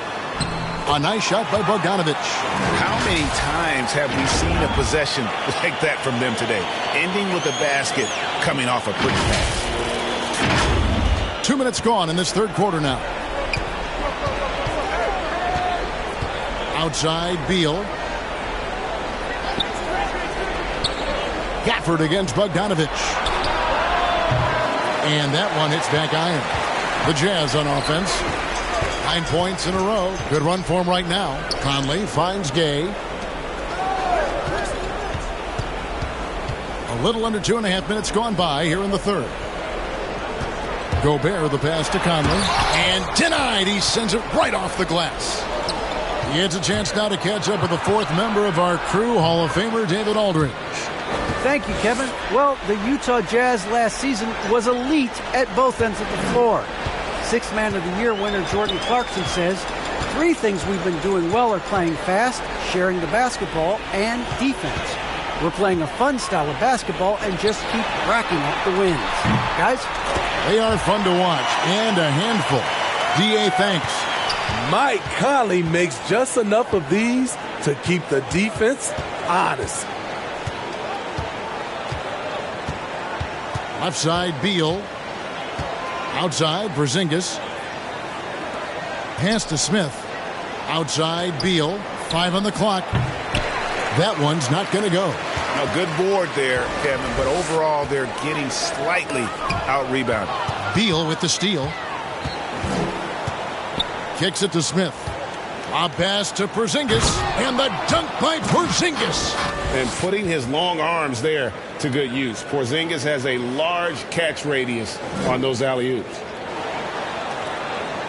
A nice shot by Bogdanovich. How many times have we seen a possession like that from them today? Ending with a basket, coming off a pretty pass. 2 minutes gone in this third quarter now. Outside, Beal. Gafford against Bogdanovich. And that one hits back iron. The Jazz on offense. 9 points in a row. Good run for him right now. Conley finds Gay. A little under 2.5 minutes gone by here in the third. Gobert, the pass to Conley. And denied. He sends it right off the glass. He gets a chance now to catch up with the fourth member of our crew, Hall of Famer David Aldridge. Thank you, Kevin. Well, the Utah Jazz last season was elite at both ends of the floor. Sixth Man of the Year winner Jordan Clarkson says, 3 things we've been doing well are playing fast, sharing the basketball, and defense. We're playing a fun style of basketball and just keep racking up the wins. Guys? They are fun to watch and a handful. D.A., thanks. Mike Conley makes just enough of these to keep the defense honest. Left side, Beal. Outside, Porzingis. Pass to Smith. Outside, Beal. 5 on the clock. That one's not going to go. A good board there, Kevin, but overall they're getting slightly out-rebounded. Beal with the steal. Kicks it to Smith. A pass to Porzingis. And the dunk by Porzingis. And putting his long arms there to good use. Porzingis has a large catch radius on those alley-oops.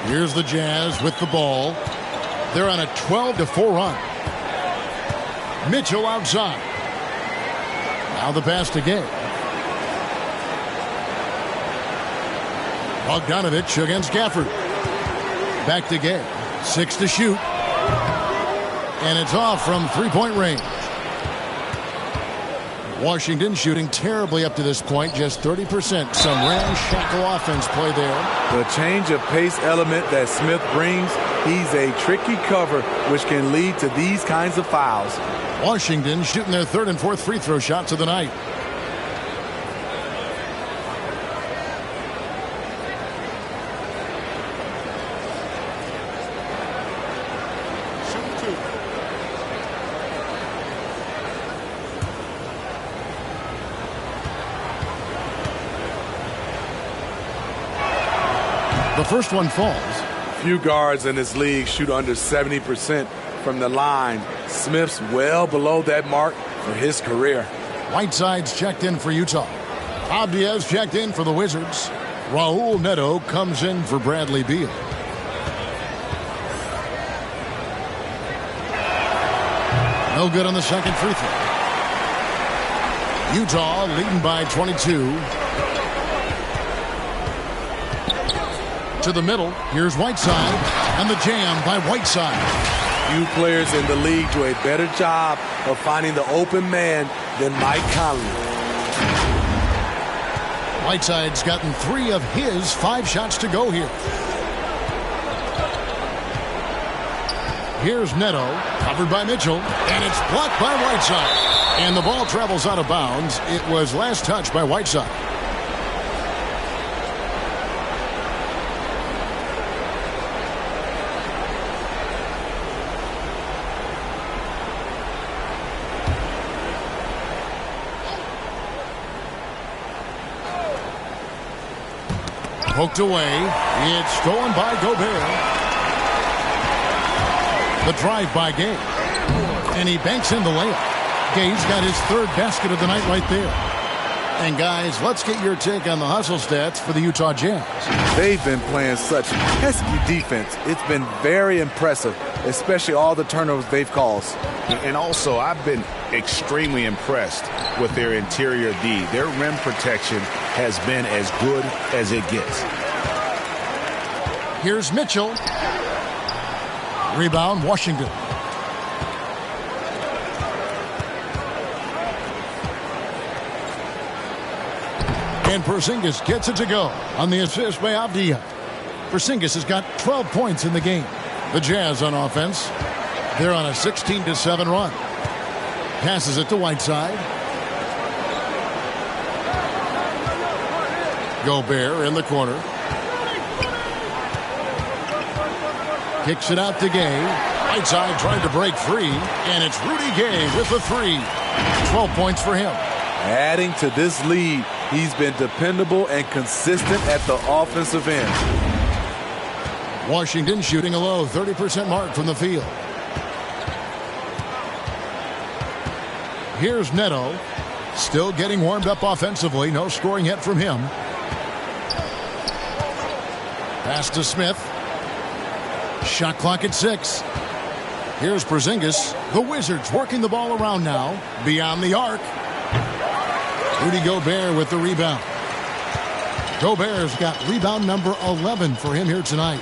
Here's the Jazz with the ball. They're on a 12-4 run. Mitchell outside. Now the pass to Gay. Bogdanovich against Gafford. Back to Gay. 6 to shoot. And it's off from three-point range. Washington shooting terribly up to this point, just 30%. Some ramshackle offense play there. The change of pace element that Smith brings, he's a tricky cover, which can lead to these kinds of fouls. Washington shooting their 3rd and 4th free throw shots of the night. The first one falls. Few guards in this league shoot under 70% from the line. Smith's well below that mark for his career. Whiteside's checked in for Utah. Abdias checked in for the Wizards. Raul Neto comes in for Bradley Beal. No good on the second free throw. Utah leading by 22. To the middle. Here's Whiteside. And the jam by Whiteside. Few players in the league do a better job of finding the open man than Mike Conley. Whiteside's gotten 3 of his 5 shots to go here. Here's Neto, covered by Mitchell, and it's blocked by Whiteside. And the ball travels out of bounds. It was last touched by Whiteside. Poked away. It's stolen by Gobert. The drive by Gay. And he banks in the layup. Gay's got his third basket of the night right there. And guys, let's get your take on the hustle stats for the Utah Jazz. They've been playing such pesky defense. It's been very impressive, especially all the turnovers they've caused. And also, I've been extremely impressed with their interior D. Their rim protection has been as good as it gets. Here's Mitchell. Rebound, Washington. And Porzingis gets it to go on the assist by Avdija. Porzingis has got 12 points in the game. The Jazz on offense. They're on a 16-7 run. Passes it to Whiteside. Gobert in the corner. Kicks it out to Gay. Whiteside trying to break free. And it's Rudy Gay with the three. 12 points for him. Adding to this lead, he's been dependable and consistent at the offensive end. Washington shooting a low 30% mark from the field. Here's Neto. Still getting warmed up offensively. No scoring yet from him. Pass to Smith. Shot clock at 6. Here's Porzingis. The Wizards working the ball around now. Beyond the arc. Rudy Gobert with the rebound. Gobert's got rebound number 11 for him here tonight.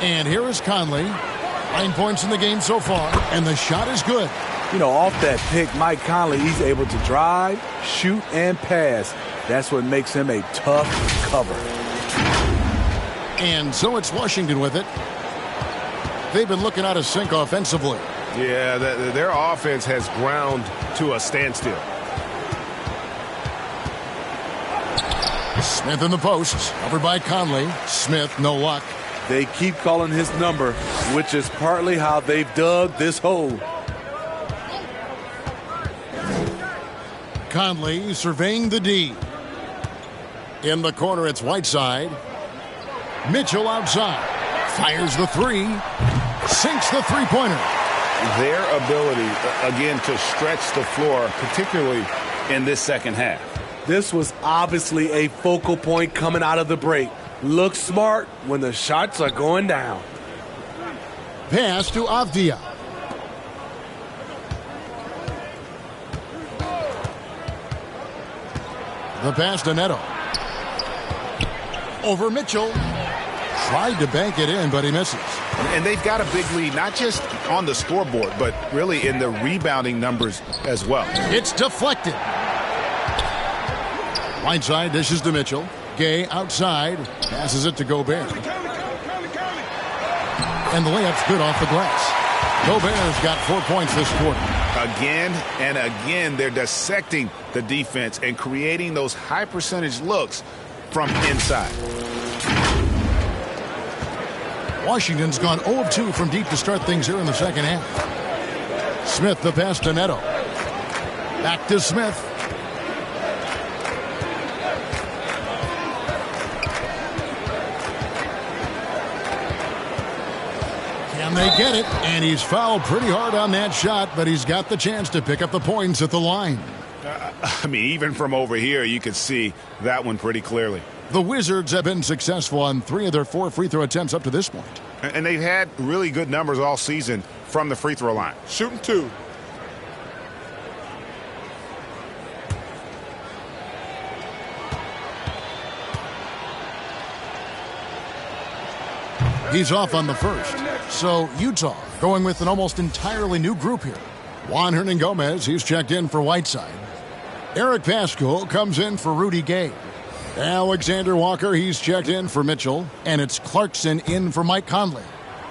And here is Conley. 9 points in the game so far, and the shot is good. You know, off that pick, Mike Conley, he's able to drive, shoot, and pass. That's what makes him a tough cover. And so it's Washington with it. They've been looking out of sync offensively. Yeah, their offense has ground to a standstill. Smith in the post, covered by Conley. Smith, no luck. They keep calling his number, which is partly how they've dug this hole. Conley surveying the D. In the corner, it's Whiteside. Mitchell outside. Fires the three. Sinks the three-pointer. Their ability, again, to stretch the floor, particularly in this second half. This was obviously a focal point coming out of the break. Look smart when the shots are going down. Pass to Avdija. The pass to Neto. Over Mitchell. Tried to bank it in, but he misses. And they've got a big lead, not just on the scoreboard, but really in the rebounding numbers as well. It's deflected. Whiteside dishes to Mitchell. Gay outside. Passes it to Gobert. And the layup's good off the glass. Gobert's got 4 points this quarter. Again and again, they're dissecting the defense and creating those high percentage looks from inside. Washington's gone 0 of 2 from deep to start things here in the second half. Smith the pass to Neto. Back to Smith. Can they get it? And he's fouled pretty hard on that shot, but he's got the chance to pick up the points at the line. I mean, even from over here, you could see that one pretty clearly. The Wizards have been successful on 3 of their 4 free throw attempts up to this point. And they've had really good numbers all season from the free throw line. Shooting 2. He's off on the first. So Utah going with an almost entirely new group here. Juan Hernangomez, he's checked in for Whiteside. Eric Pascal comes in for Rudy Gay. Alexander Walker, he's checked in for Mitchell. And it's Clarkson in for Mike Conley.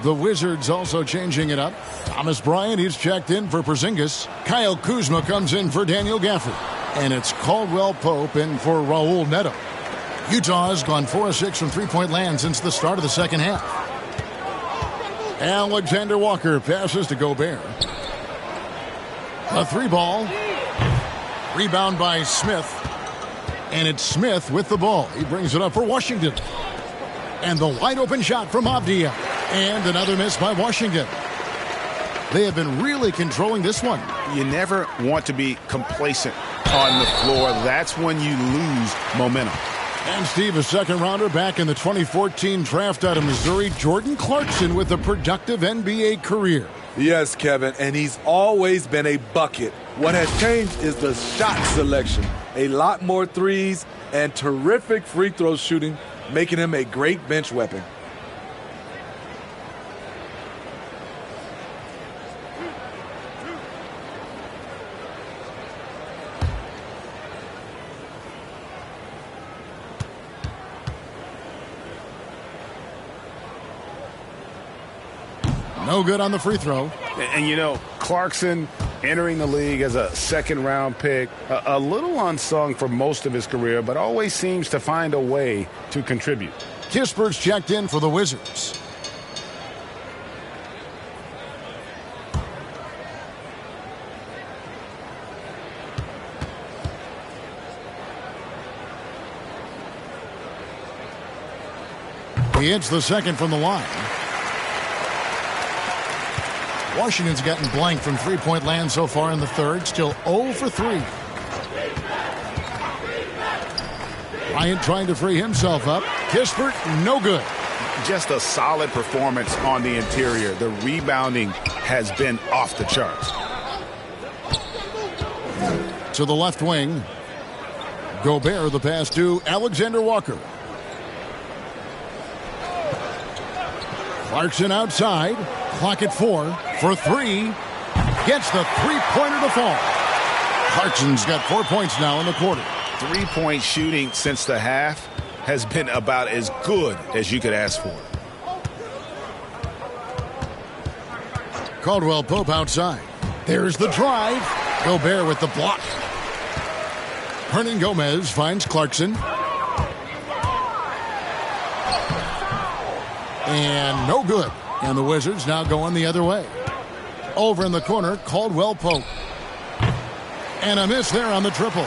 The Wizards also changing it up. Thomas Bryant, he's checked in for Porzingis. Kyle Kuzma comes in for Daniel Gafford. And it's Caldwell Pope in for Raul Neto. Utah has gone 4 of 6 from three-point land since the start of the second half. Alexander Walker passes to Gobert. A 3 ball. Rebound by Smith. And it's Smith with the ball. He brings it up for Washington. And the wide open shot from Avdia. And another miss by Washington. They have been really controlling this one. You never want to be complacent on the floor. That's when you lose momentum. And Steve, a second rounder back in the 2014 draft out of Missouri, Jordan Clarkson with a productive NBA career. Yes, Kevin, and he's always been a bucket. What has changed is the shot selection. A lot more threes and terrific free throw shooting, making him a great bench weapon. No good on the free throw. And, you know, Clarkson entering the league as a second-round pick, a little unsung for most of his career, but always seems to find a way to contribute. Kispert's checked in for the Wizards. He hits the second from the line. Washington's gotten blank from three-point land so far in the third. Still 0 for 3. Bryant trying to free himself up. Kispert, no good. Just a solid performance on the interior. The rebounding has been off the charts. To the left wing. Gobert, the pass to Alexander Walker. Clarkson outside. Clock at 4 for 3. Gets the three-pointer to fall. Clarkson's got 4 points now in the quarter. Three-point shooting since the half has been about as good as you could ask for. Caldwell Pope outside. There's the drive. Gobert with the block. Hernan Gomez finds Clarkson. And no good. And the Wizards now going the other way. Over in the corner, Caldwell Pope. And a miss there on the triple.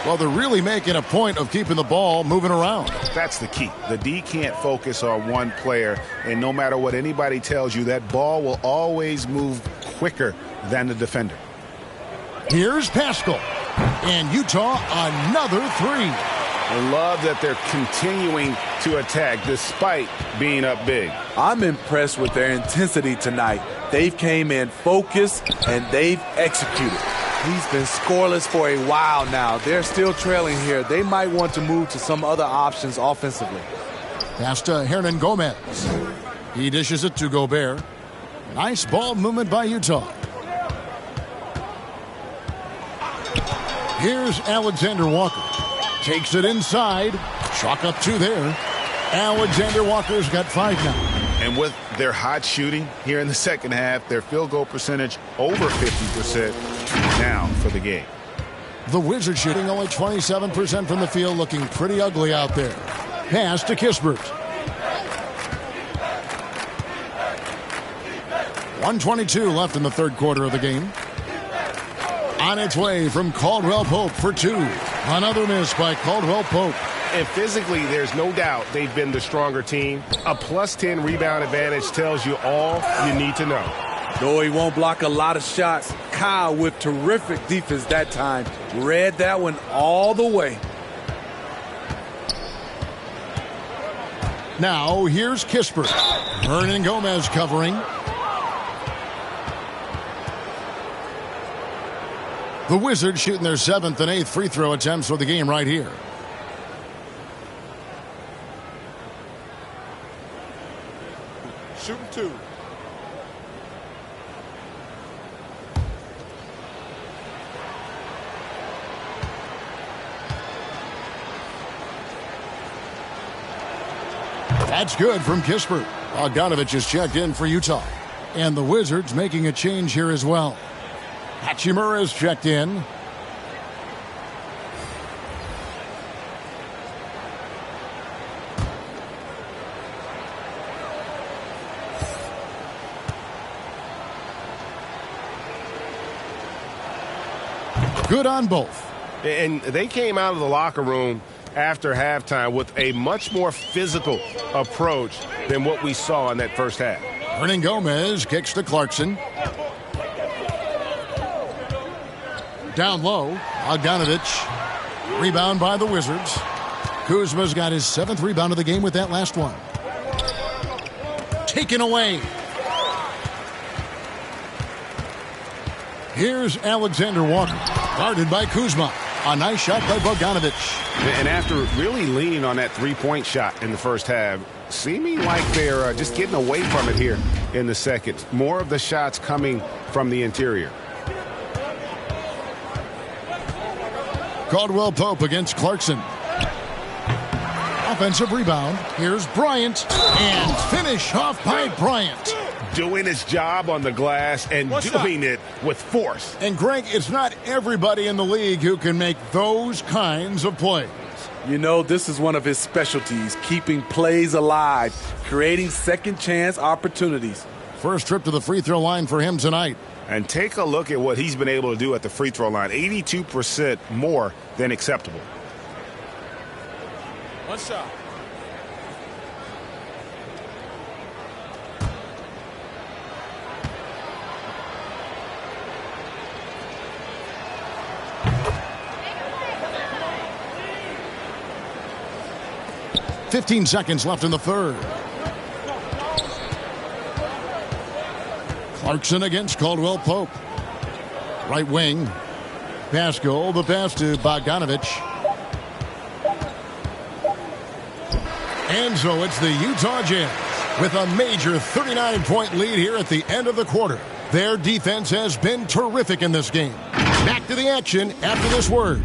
Well, they're really making a point of keeping the ball moving around. That's the key. The D can't focus on one player, and no matter what anybody tells you, that ball will always move quicker than the defender. Here's Pascal. And Utah, another 3. I love that they're continuing to attack despite being up big. I'm impressed with their intensity tonight. They've came in focused and they've executed. He's been scoreless for a while now. They're still trailing here. They might want to move to some other options offensively. Pass to Hernan Gomez. He dishes it to Gobert. Nice ball movement by Utah. Here's Alexander Walker. Takes it inside. Chalk up 2 there. Alexander Walker's got 5 now. And with their hot shooting here in the second half, their field goal percentage over 50% now for the game. The Wizards shooting only 27% from the field, looking pretty ugly out there. Pass to Kispert. 1:22 left in the third quarter of the game. On its way from Caldwell Pope for 2. Another miss by Caldwell Pope. And physically, there's no doubt they've been the stronger team. A +10 rebound advantage tells you all you need to know. Though he won't block a lot of shots, Kyle with terrific defense that time. Read that one all the way. Now here's Kispert. Hernan Gomez covering. The Wizards shooting their 7th and 8th free throw attempts for the game right here. Shooting 2. That's good from Kispert. Bogdanovich is checked in for Utah. And the Wizards making a change here as well. Hachimura is checked in. Good on both. And they came out of the locker room after halftime with a much more physical approach than what we saw in that first half. Hernan Gomez kicks to Clarkson. Down low, Bogdanovich. Rebound by the Wizards. Kuzma's got his 7th rebound of the game with that last one. Taken away. Here's Alexander Walker, guarded by Kuzma. A nice shot by Bogdanovich. And after really leaning on that three-point shot in the first half, seeming like they're just getting away from it here in the second. More of the shots coming from the interior. Caldwell Pope against Clarkson. Offensive rebound. Here's Bryant. And finish off by Bryant. Doing his job on the glass and doing it with force. And Greg, it's not everybody in the league who can make those kinds of plays. You know, this is one of his specialties, keeping plays alive, creating second chance opportunities. First trip to the free throw line for him tonight. And take a look at what he's been able to do at the free throw line. 82% more than acceptable. One shot. .15 seconds left in the third. Clarkson against Caldwell Pope. Right wing. Pascal, the pass to Bogdanovich. And so it's the Utah Jazz with a major 39-point lead here at the end of the quarter. Their defense has been terrific in this game. Back to the action after this word.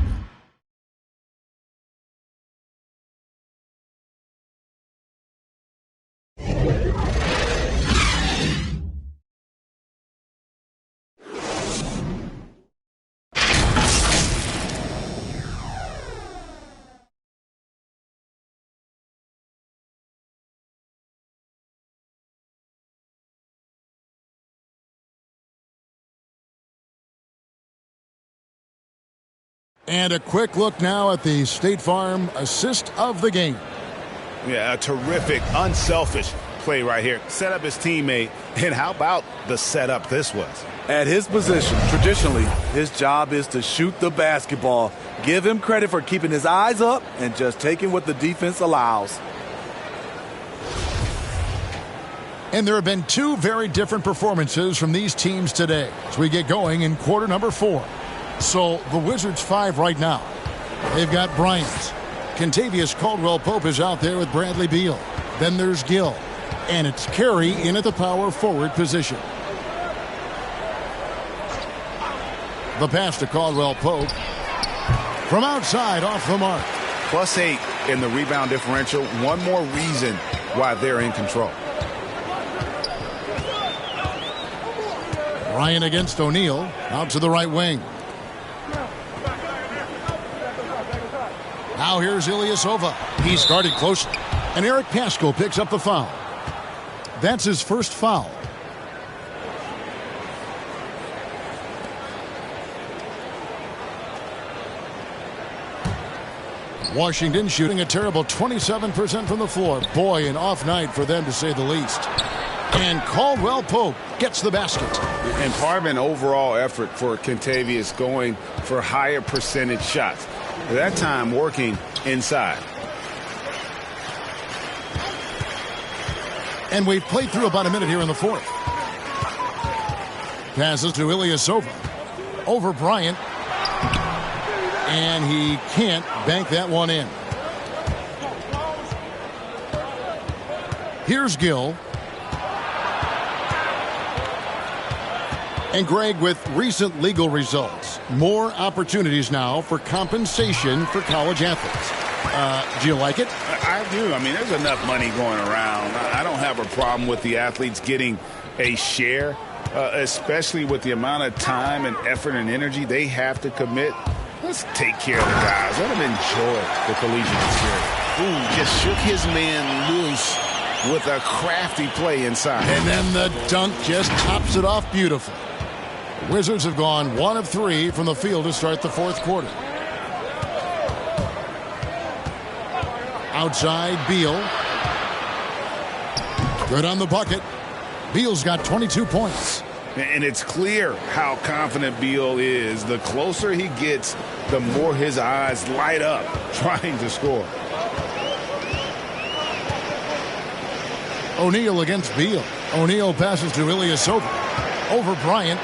And a quick look now at the State Farm assist of the game. Yeah, a terrific, unselfish play right here. Set up his teammate, and how about the setup this was? At his position, traditionally, his job is to shoot the basketball. Give him credit for keeping his eyes up and just taking what the defense allows. And there have been two very different performances from these teams today as we get going in quarter number 4. So the Wizards 5 right now. They've got Bryant. Contavious Caldwell-Pope is out there with Bradley Beal. Then there's Gill. And it's Carey in at the power forward position. The pass to Caldwell-Pope. From outside, off the mark. +8 in the rebound differential. One more reason why they're in control. Bryant against O'Neal. Out to the right wing. Now here's Ilyasova. He's guarded closely. And Eric Paschal picks up the foul. That's his first foul. Washington shooting a terrible 27% from the floor. Boy, an off night for them to say the least. And Caldwell Pope gets the basket. And part of an overall effort for Contavious going for higher percentage shots. That time working inside. And we've played through about a minute here in the fourth. Passes to Ilyasova. Over Bryant. And he can't bank that one in. Here's Gill. And Greg, with recent legal results, more opportunities now for compensation for college athletes. Do you like it? I do. I mean, there's enough money going around. I don't have a problem with the athletes getting a share, especially with the amount of time and effort and energy they have to commit. Let's take care of the guys. Let them enjoy the collegiate experience. Ooh, just shook his man loose with a crafty play inside. And then the dunk just tops it off beautifully. Wizards have gone 1 of 3 from the field to start the fourth quarter. Outside, Beal. Good on the bucket. Beal's got 22 points. And it's clear how confident Beal is. The closer he gets, the more his eyes light up trying to score. O'Neal against Beal. O'Neal passes to Ilyasova. Over Bryant.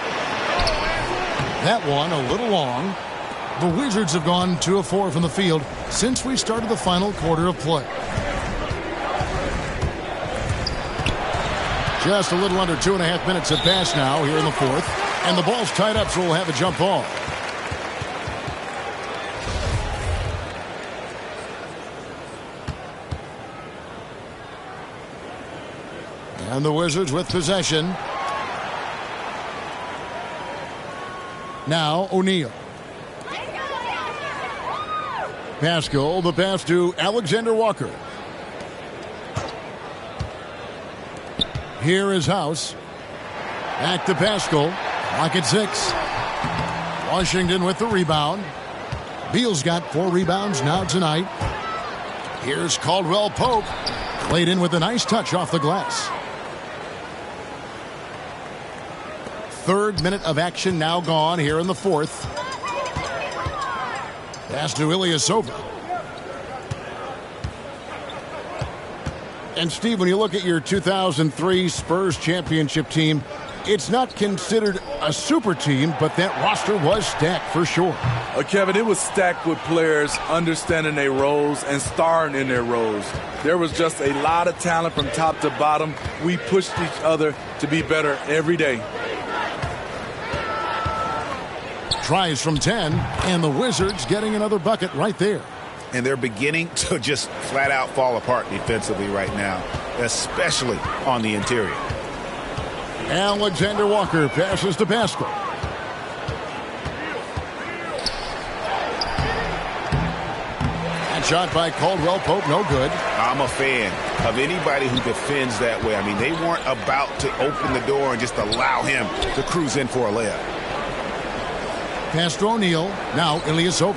That one a little long. The Wizards have gone 2 of 4 from the field since we started the final quarter of play. Just a little under 2.5 minutes have passed now here in the fourth. And the ball's tied up, so we'll have a jump ball. And the Wizards with possession. Now O'Neal. Pascal, the pass to Alexander Walker. Here is House. Back to Pascal. Clock at 6. Washington with the rebound. Beal's got 4 rebounds now tonight. Here's Caldwell Pope. Played in with a nice touch off the glass. 3rd minute of action now gone here in the 4th. Pass to Ilyasova. And Steve, when you look at your 2003 Spurs championship team, it's not considered a super team, but that roster was stacked for sure. Kevin, it was stacked with players understanding their roles and starring in their roles. There was just a lot of talent from top to bottom. We pushed each other to be better every day. Tries from 10, and the Wizards getting another bucket right there. And they're beginning to just flat out fall apart defensively right now, especially on the interior. Alexander Walker passes to Pascal. That shot by Caldwell Pope, no good. I'm a fan of anybody who defends that way. I mean, they weren't about to open the door and just allow him to cruise in for a layup. Pass to O'Neal. Now Ilyasova.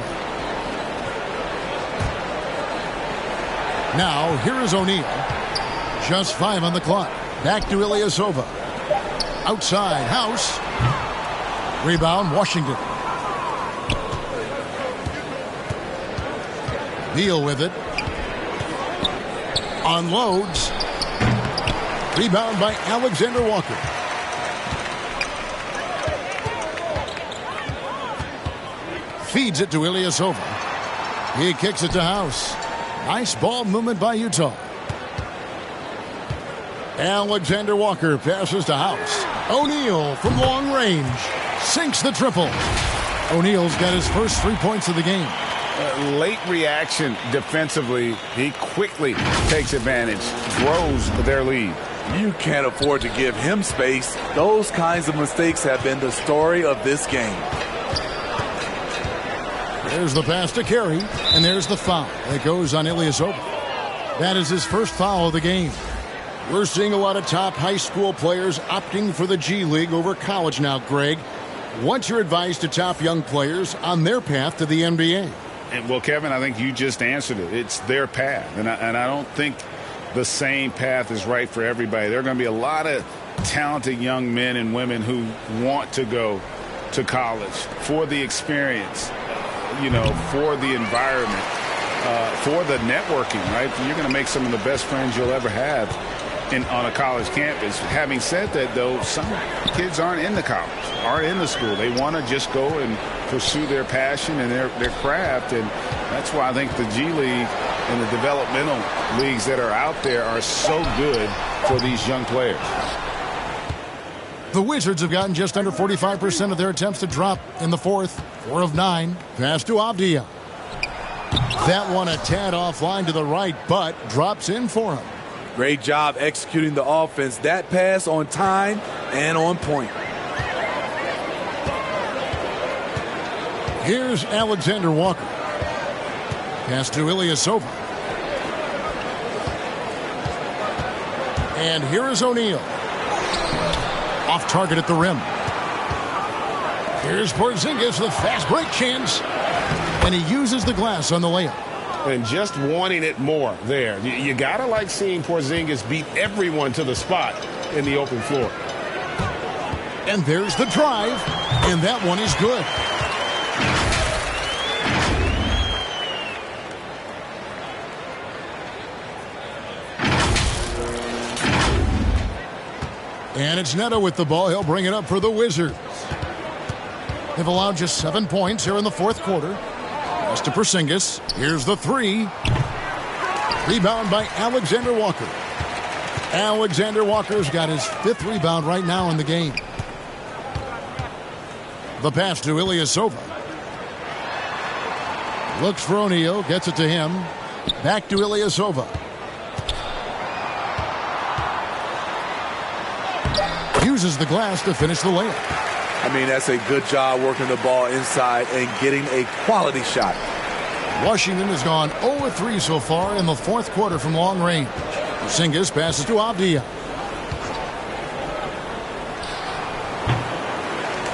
Now here is O'Neal. Just 5 on the clock. Back to Ilyasova. Outside, House. Rebound, Washington. Beal with it. Unloads. Rebound by Alexander Walker. Feeds it to Ilyasova. He kicks it to House. Nice ball movement by Utah. Alexander Walker passes to House. O'Neal from long range. Sinks the triple. O'Neal's got his first 3 points of the game. Late reaction defensively. He quickly takes advantage. Grows their lead. You can't afford to give him space. Those kinds of mistakes have been the story of this game. There's the pass to Carey, and there's the foul that goes on Ilyasova. That is his first foul of the game. We're seeing a lot of top high school players opting for the G League over college now, Greg. What's your advice to top young players on their path to the NBA? And, well, Kevin, I think you just answered it. It's their path, and I don't think the same path is right for everybody. There are going to be a lot of talented young men and women who want to go to college for the experience, you know, for the environment, for the networking, right? You're going to make some of the best friends you'll ever have on a college campus. Having said that, though, some kids aren't in the college, aren't in the school. They want to just go and pursue their passion and their craft, and that's why I think the G League and the developmental leagues that are out there are so good for these young players. The Wizards have gotten just under 45% of their attempts to drop in the fourth. 4 of 9. Pass to Avdia. That one a tad offline to the right, but drops in for him. Great job executing the offense. That pass on time and on point. Here's Alexander Walker. Pass to Ilyasova. And here is O'Neal. Off target at the rim. Here's Porzingis with fast break chance. And he uses the glass on the layup. and just wanting it more there. You got to like seeing Porzingis beat everyone to the spot in the open floor. And there's the drive, and that one is good. And it's Neto with the ball. He'll bring it up for the Wizards. They've allowed just 7 points here in the fourth quarter. Pass to Porzingis. Here's the three. Rebound by Alexander Walker. Alexander Walker's got his 5th rebound right now in the game. The pass to Ilyasova. Looks for O'Neal. Gets it to him. Back to Ilyasova. Uses the glass to finish the layup. I mean, that's a good job working the ball inside and getting a quality shot. Washington has gone 0-3 so far in the fourth quarter from long range. Porzingis passes to Avdia.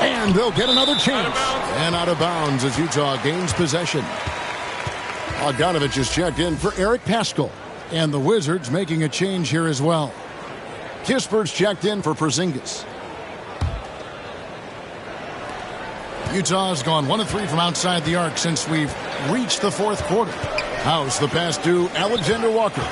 And they'll get another chance. And out of bounds as Utah gains possession. Bogdanovich is checked in for Eric Paschall. And the Wizards making a change here as well. Kispert's checked in for Porzingis. Utah's gone 1-3 from outside the arc since we've reached the fourth quarter. House the pass to Alexander Walker.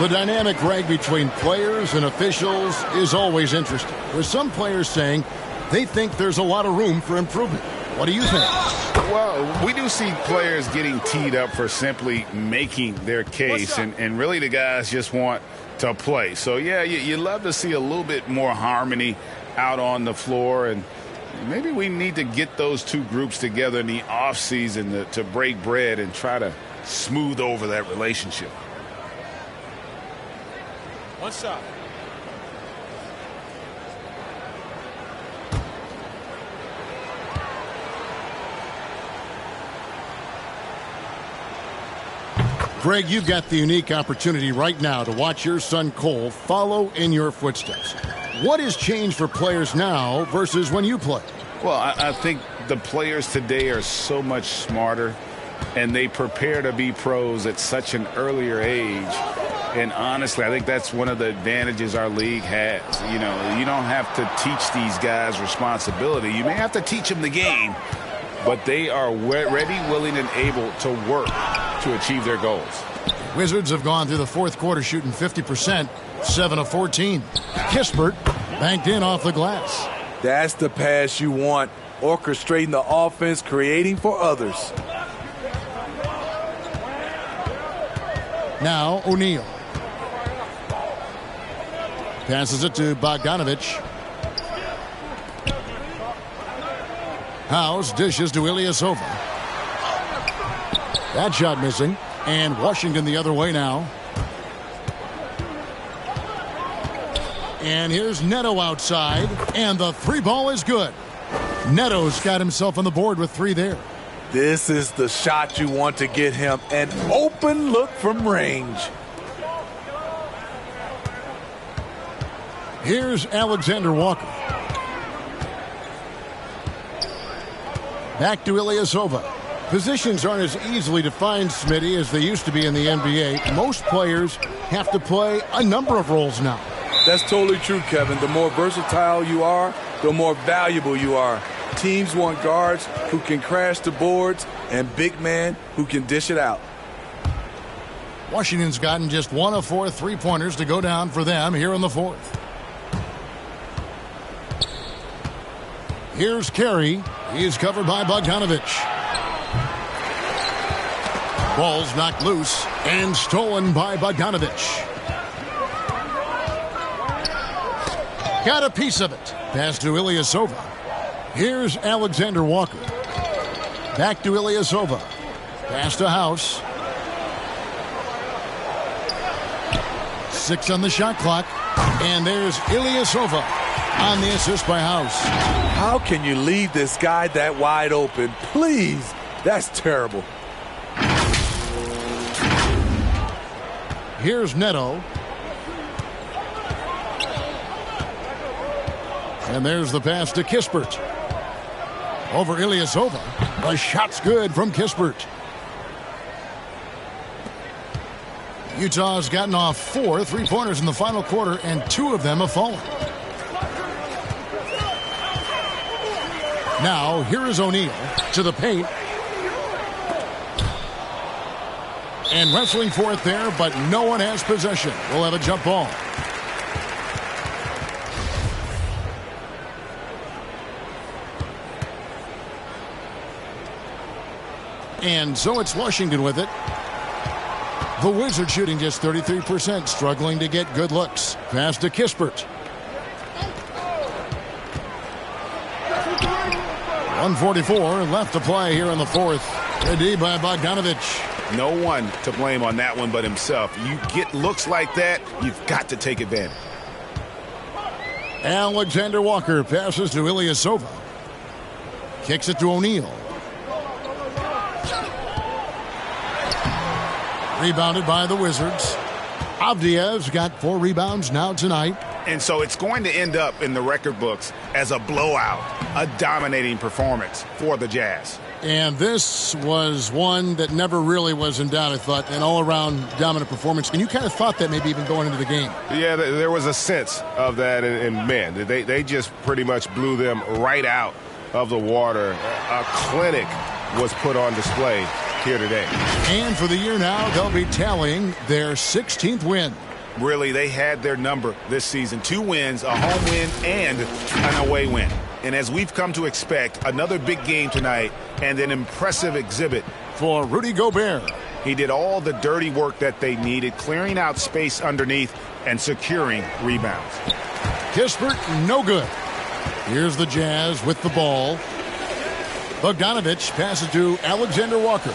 The dynamic, Greg, between players and officials is always interesting. There's some players saying they think there's a lot of room for improvement. What do you think? Well, we do see players getting teed up for simply making their case, and really the guys just want to play. So, yeah, you love to see a little bit more harmony out on the floor, and maybe we need to get those two groups together in the offseason to break bread and try to smooth over that relationship. One shot. Greg, you've got the unique opportunity right now to watch your son Cole follow in your footsteps. What has changed for players now versus when you played? Well, I think the players today are so much smarter, and they prepare to be pros at such an earlier age. And honestly, I think that's one of the advantages our league has. You know, you don't have to teach these guys responsibility. You may have to teach them the game, but they are ready, willing, and able to work to achieve their goals. Wizards have gone through the fourth quarter shooting 50%, 7 of 14. Kispert banked in off the glass. That's the pass you want, orchestrating the offense, creating for others. Now O'Neal. Passes it to Bogdanovich. House dishes to Ilyasova. That shot missing. And Washington the other way now. And here's Neto outside. And the three ball is good. Neto's got himself on the board with 3 there. This is the shot you want to get him. An open look from range. Here's Alexander Walker. Back to Ilyasova. Positions aren't as easily defined, Smitty, as they used to be in the NBA. Most players have to play a number of roles now. That's totally true, Kevin. The more versatile you are, the more valuable you are. Teams want guards who can crash the boards and big men who can dish it out. Washington's gotten just 1 of 4 three-pointers to go down for them here in the fourth. Here's Carey. He's covered by Bogdanovich. Ball's knocked loose and stolen by Bogdanovich. Got a piece of it. Pass to Ilyasova. Here's Alexander Walker. Back to Ilyasova. Pass to House. 6 on the shot clock. And there's Ilyasova on the assist by House. How can you leave this guy that wide open? Please. That's terrible. Here's Neto. And there's the pass to Kispert. Over Ilyasova. The shot's good from Kispert. Utah's gotten off 4 3-pointers in the final quarter, and 2 of them have fallen. Now, here is O'Neal to the paint. And wrestling for it there, but no one has possession. We'll have a jump ball. And so it's Washington with it. The Wizards shooting just 33%, struggling to get good looks. Pass to Kispert. 1:44 left to play here in the fourth. Good D by Bogdanovich. No one to blame on that one but himself. You get looks like that, you've got to take advantage. Alexander Walker passes to Ilyasova. Kicks it to O'Neal. Rebounded by the Wizards. Avdiev's got 4 rebounds now tonight. And so it's going to end up in the record books as a blowout, a dominating performance for the Jazz. And this was one that never really was in doubt, I thought, an all-around dominant performance. And you kind of thought that maybe even going into the game. Yeah, there was a sense of that, and man, they just pretty much blew them right out of the water. A clinic was put on display here today. And for the year now, they'll be tallying their 16th win. Really, they had their number this season. 2 wins, a home win, and an away win. And as we've come to expect, another big game tonight and an impressive exhibit for Rudy Gobert. He did all the dirty work that they needed, clearing out space underneath and securing rebounds. Kispert, no good. Here's the Jazz with the ball. Bogdanovich passes to Alexander Walker.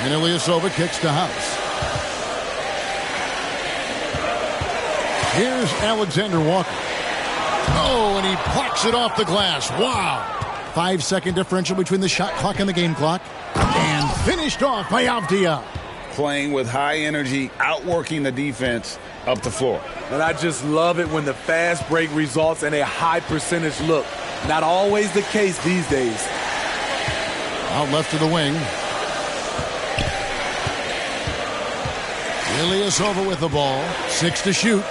And Ilyasova kicks to House. Here's Alexander Walker. Oh, and he plucks it off the glass. Wow. 5-second differential between the shot clock and the game clock. And finished off by Avdia. Playing with high energy, outworking the defense up the floor. And I just love it when the fast break results in a high percentage look. Not always the case these days. Out left to the wing. Ilyasova with the ball. 6 to shoot.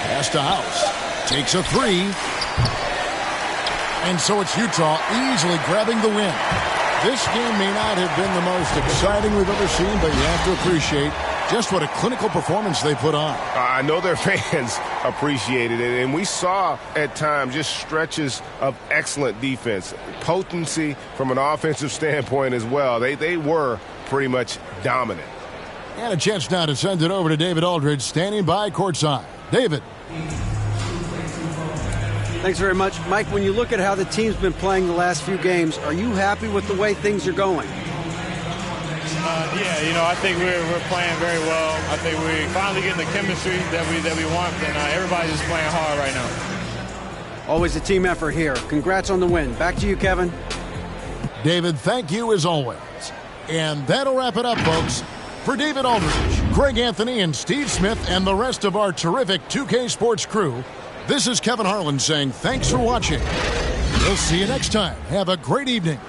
Pass to House. Takes a 3. And so it's Utah easily grabbing the win. This game may not have been the most exciting we've ever seen, but you have to appreciate just what a clinical performance they put on. I know their fans appreciated it, and we saw at times just stretches of excellent defense, potency from an offensive standpoint as well. They were pretty much dominant. And a chance now to send it over to David Aldridge, standing by courtside. David. Thanks very much. Mike, when you look at how the team's been playing the last few games, are you happy with the way things are going? Yeah, I think we're playing very well. I think we're finally getting the chemistry that we want, and everybody's just playing hard right now. Always a team effort here. Congrats on the win. Back to you, Kevin. David, thank you as always. And that'll wrap it up, folks. For David Aldridge, Greg Anthony, and Steve Smith, and the rest of our terrific 2K Sports crew, this is Kevin Harlan saying thanks for watching. We'll see you next time. Have a great evening.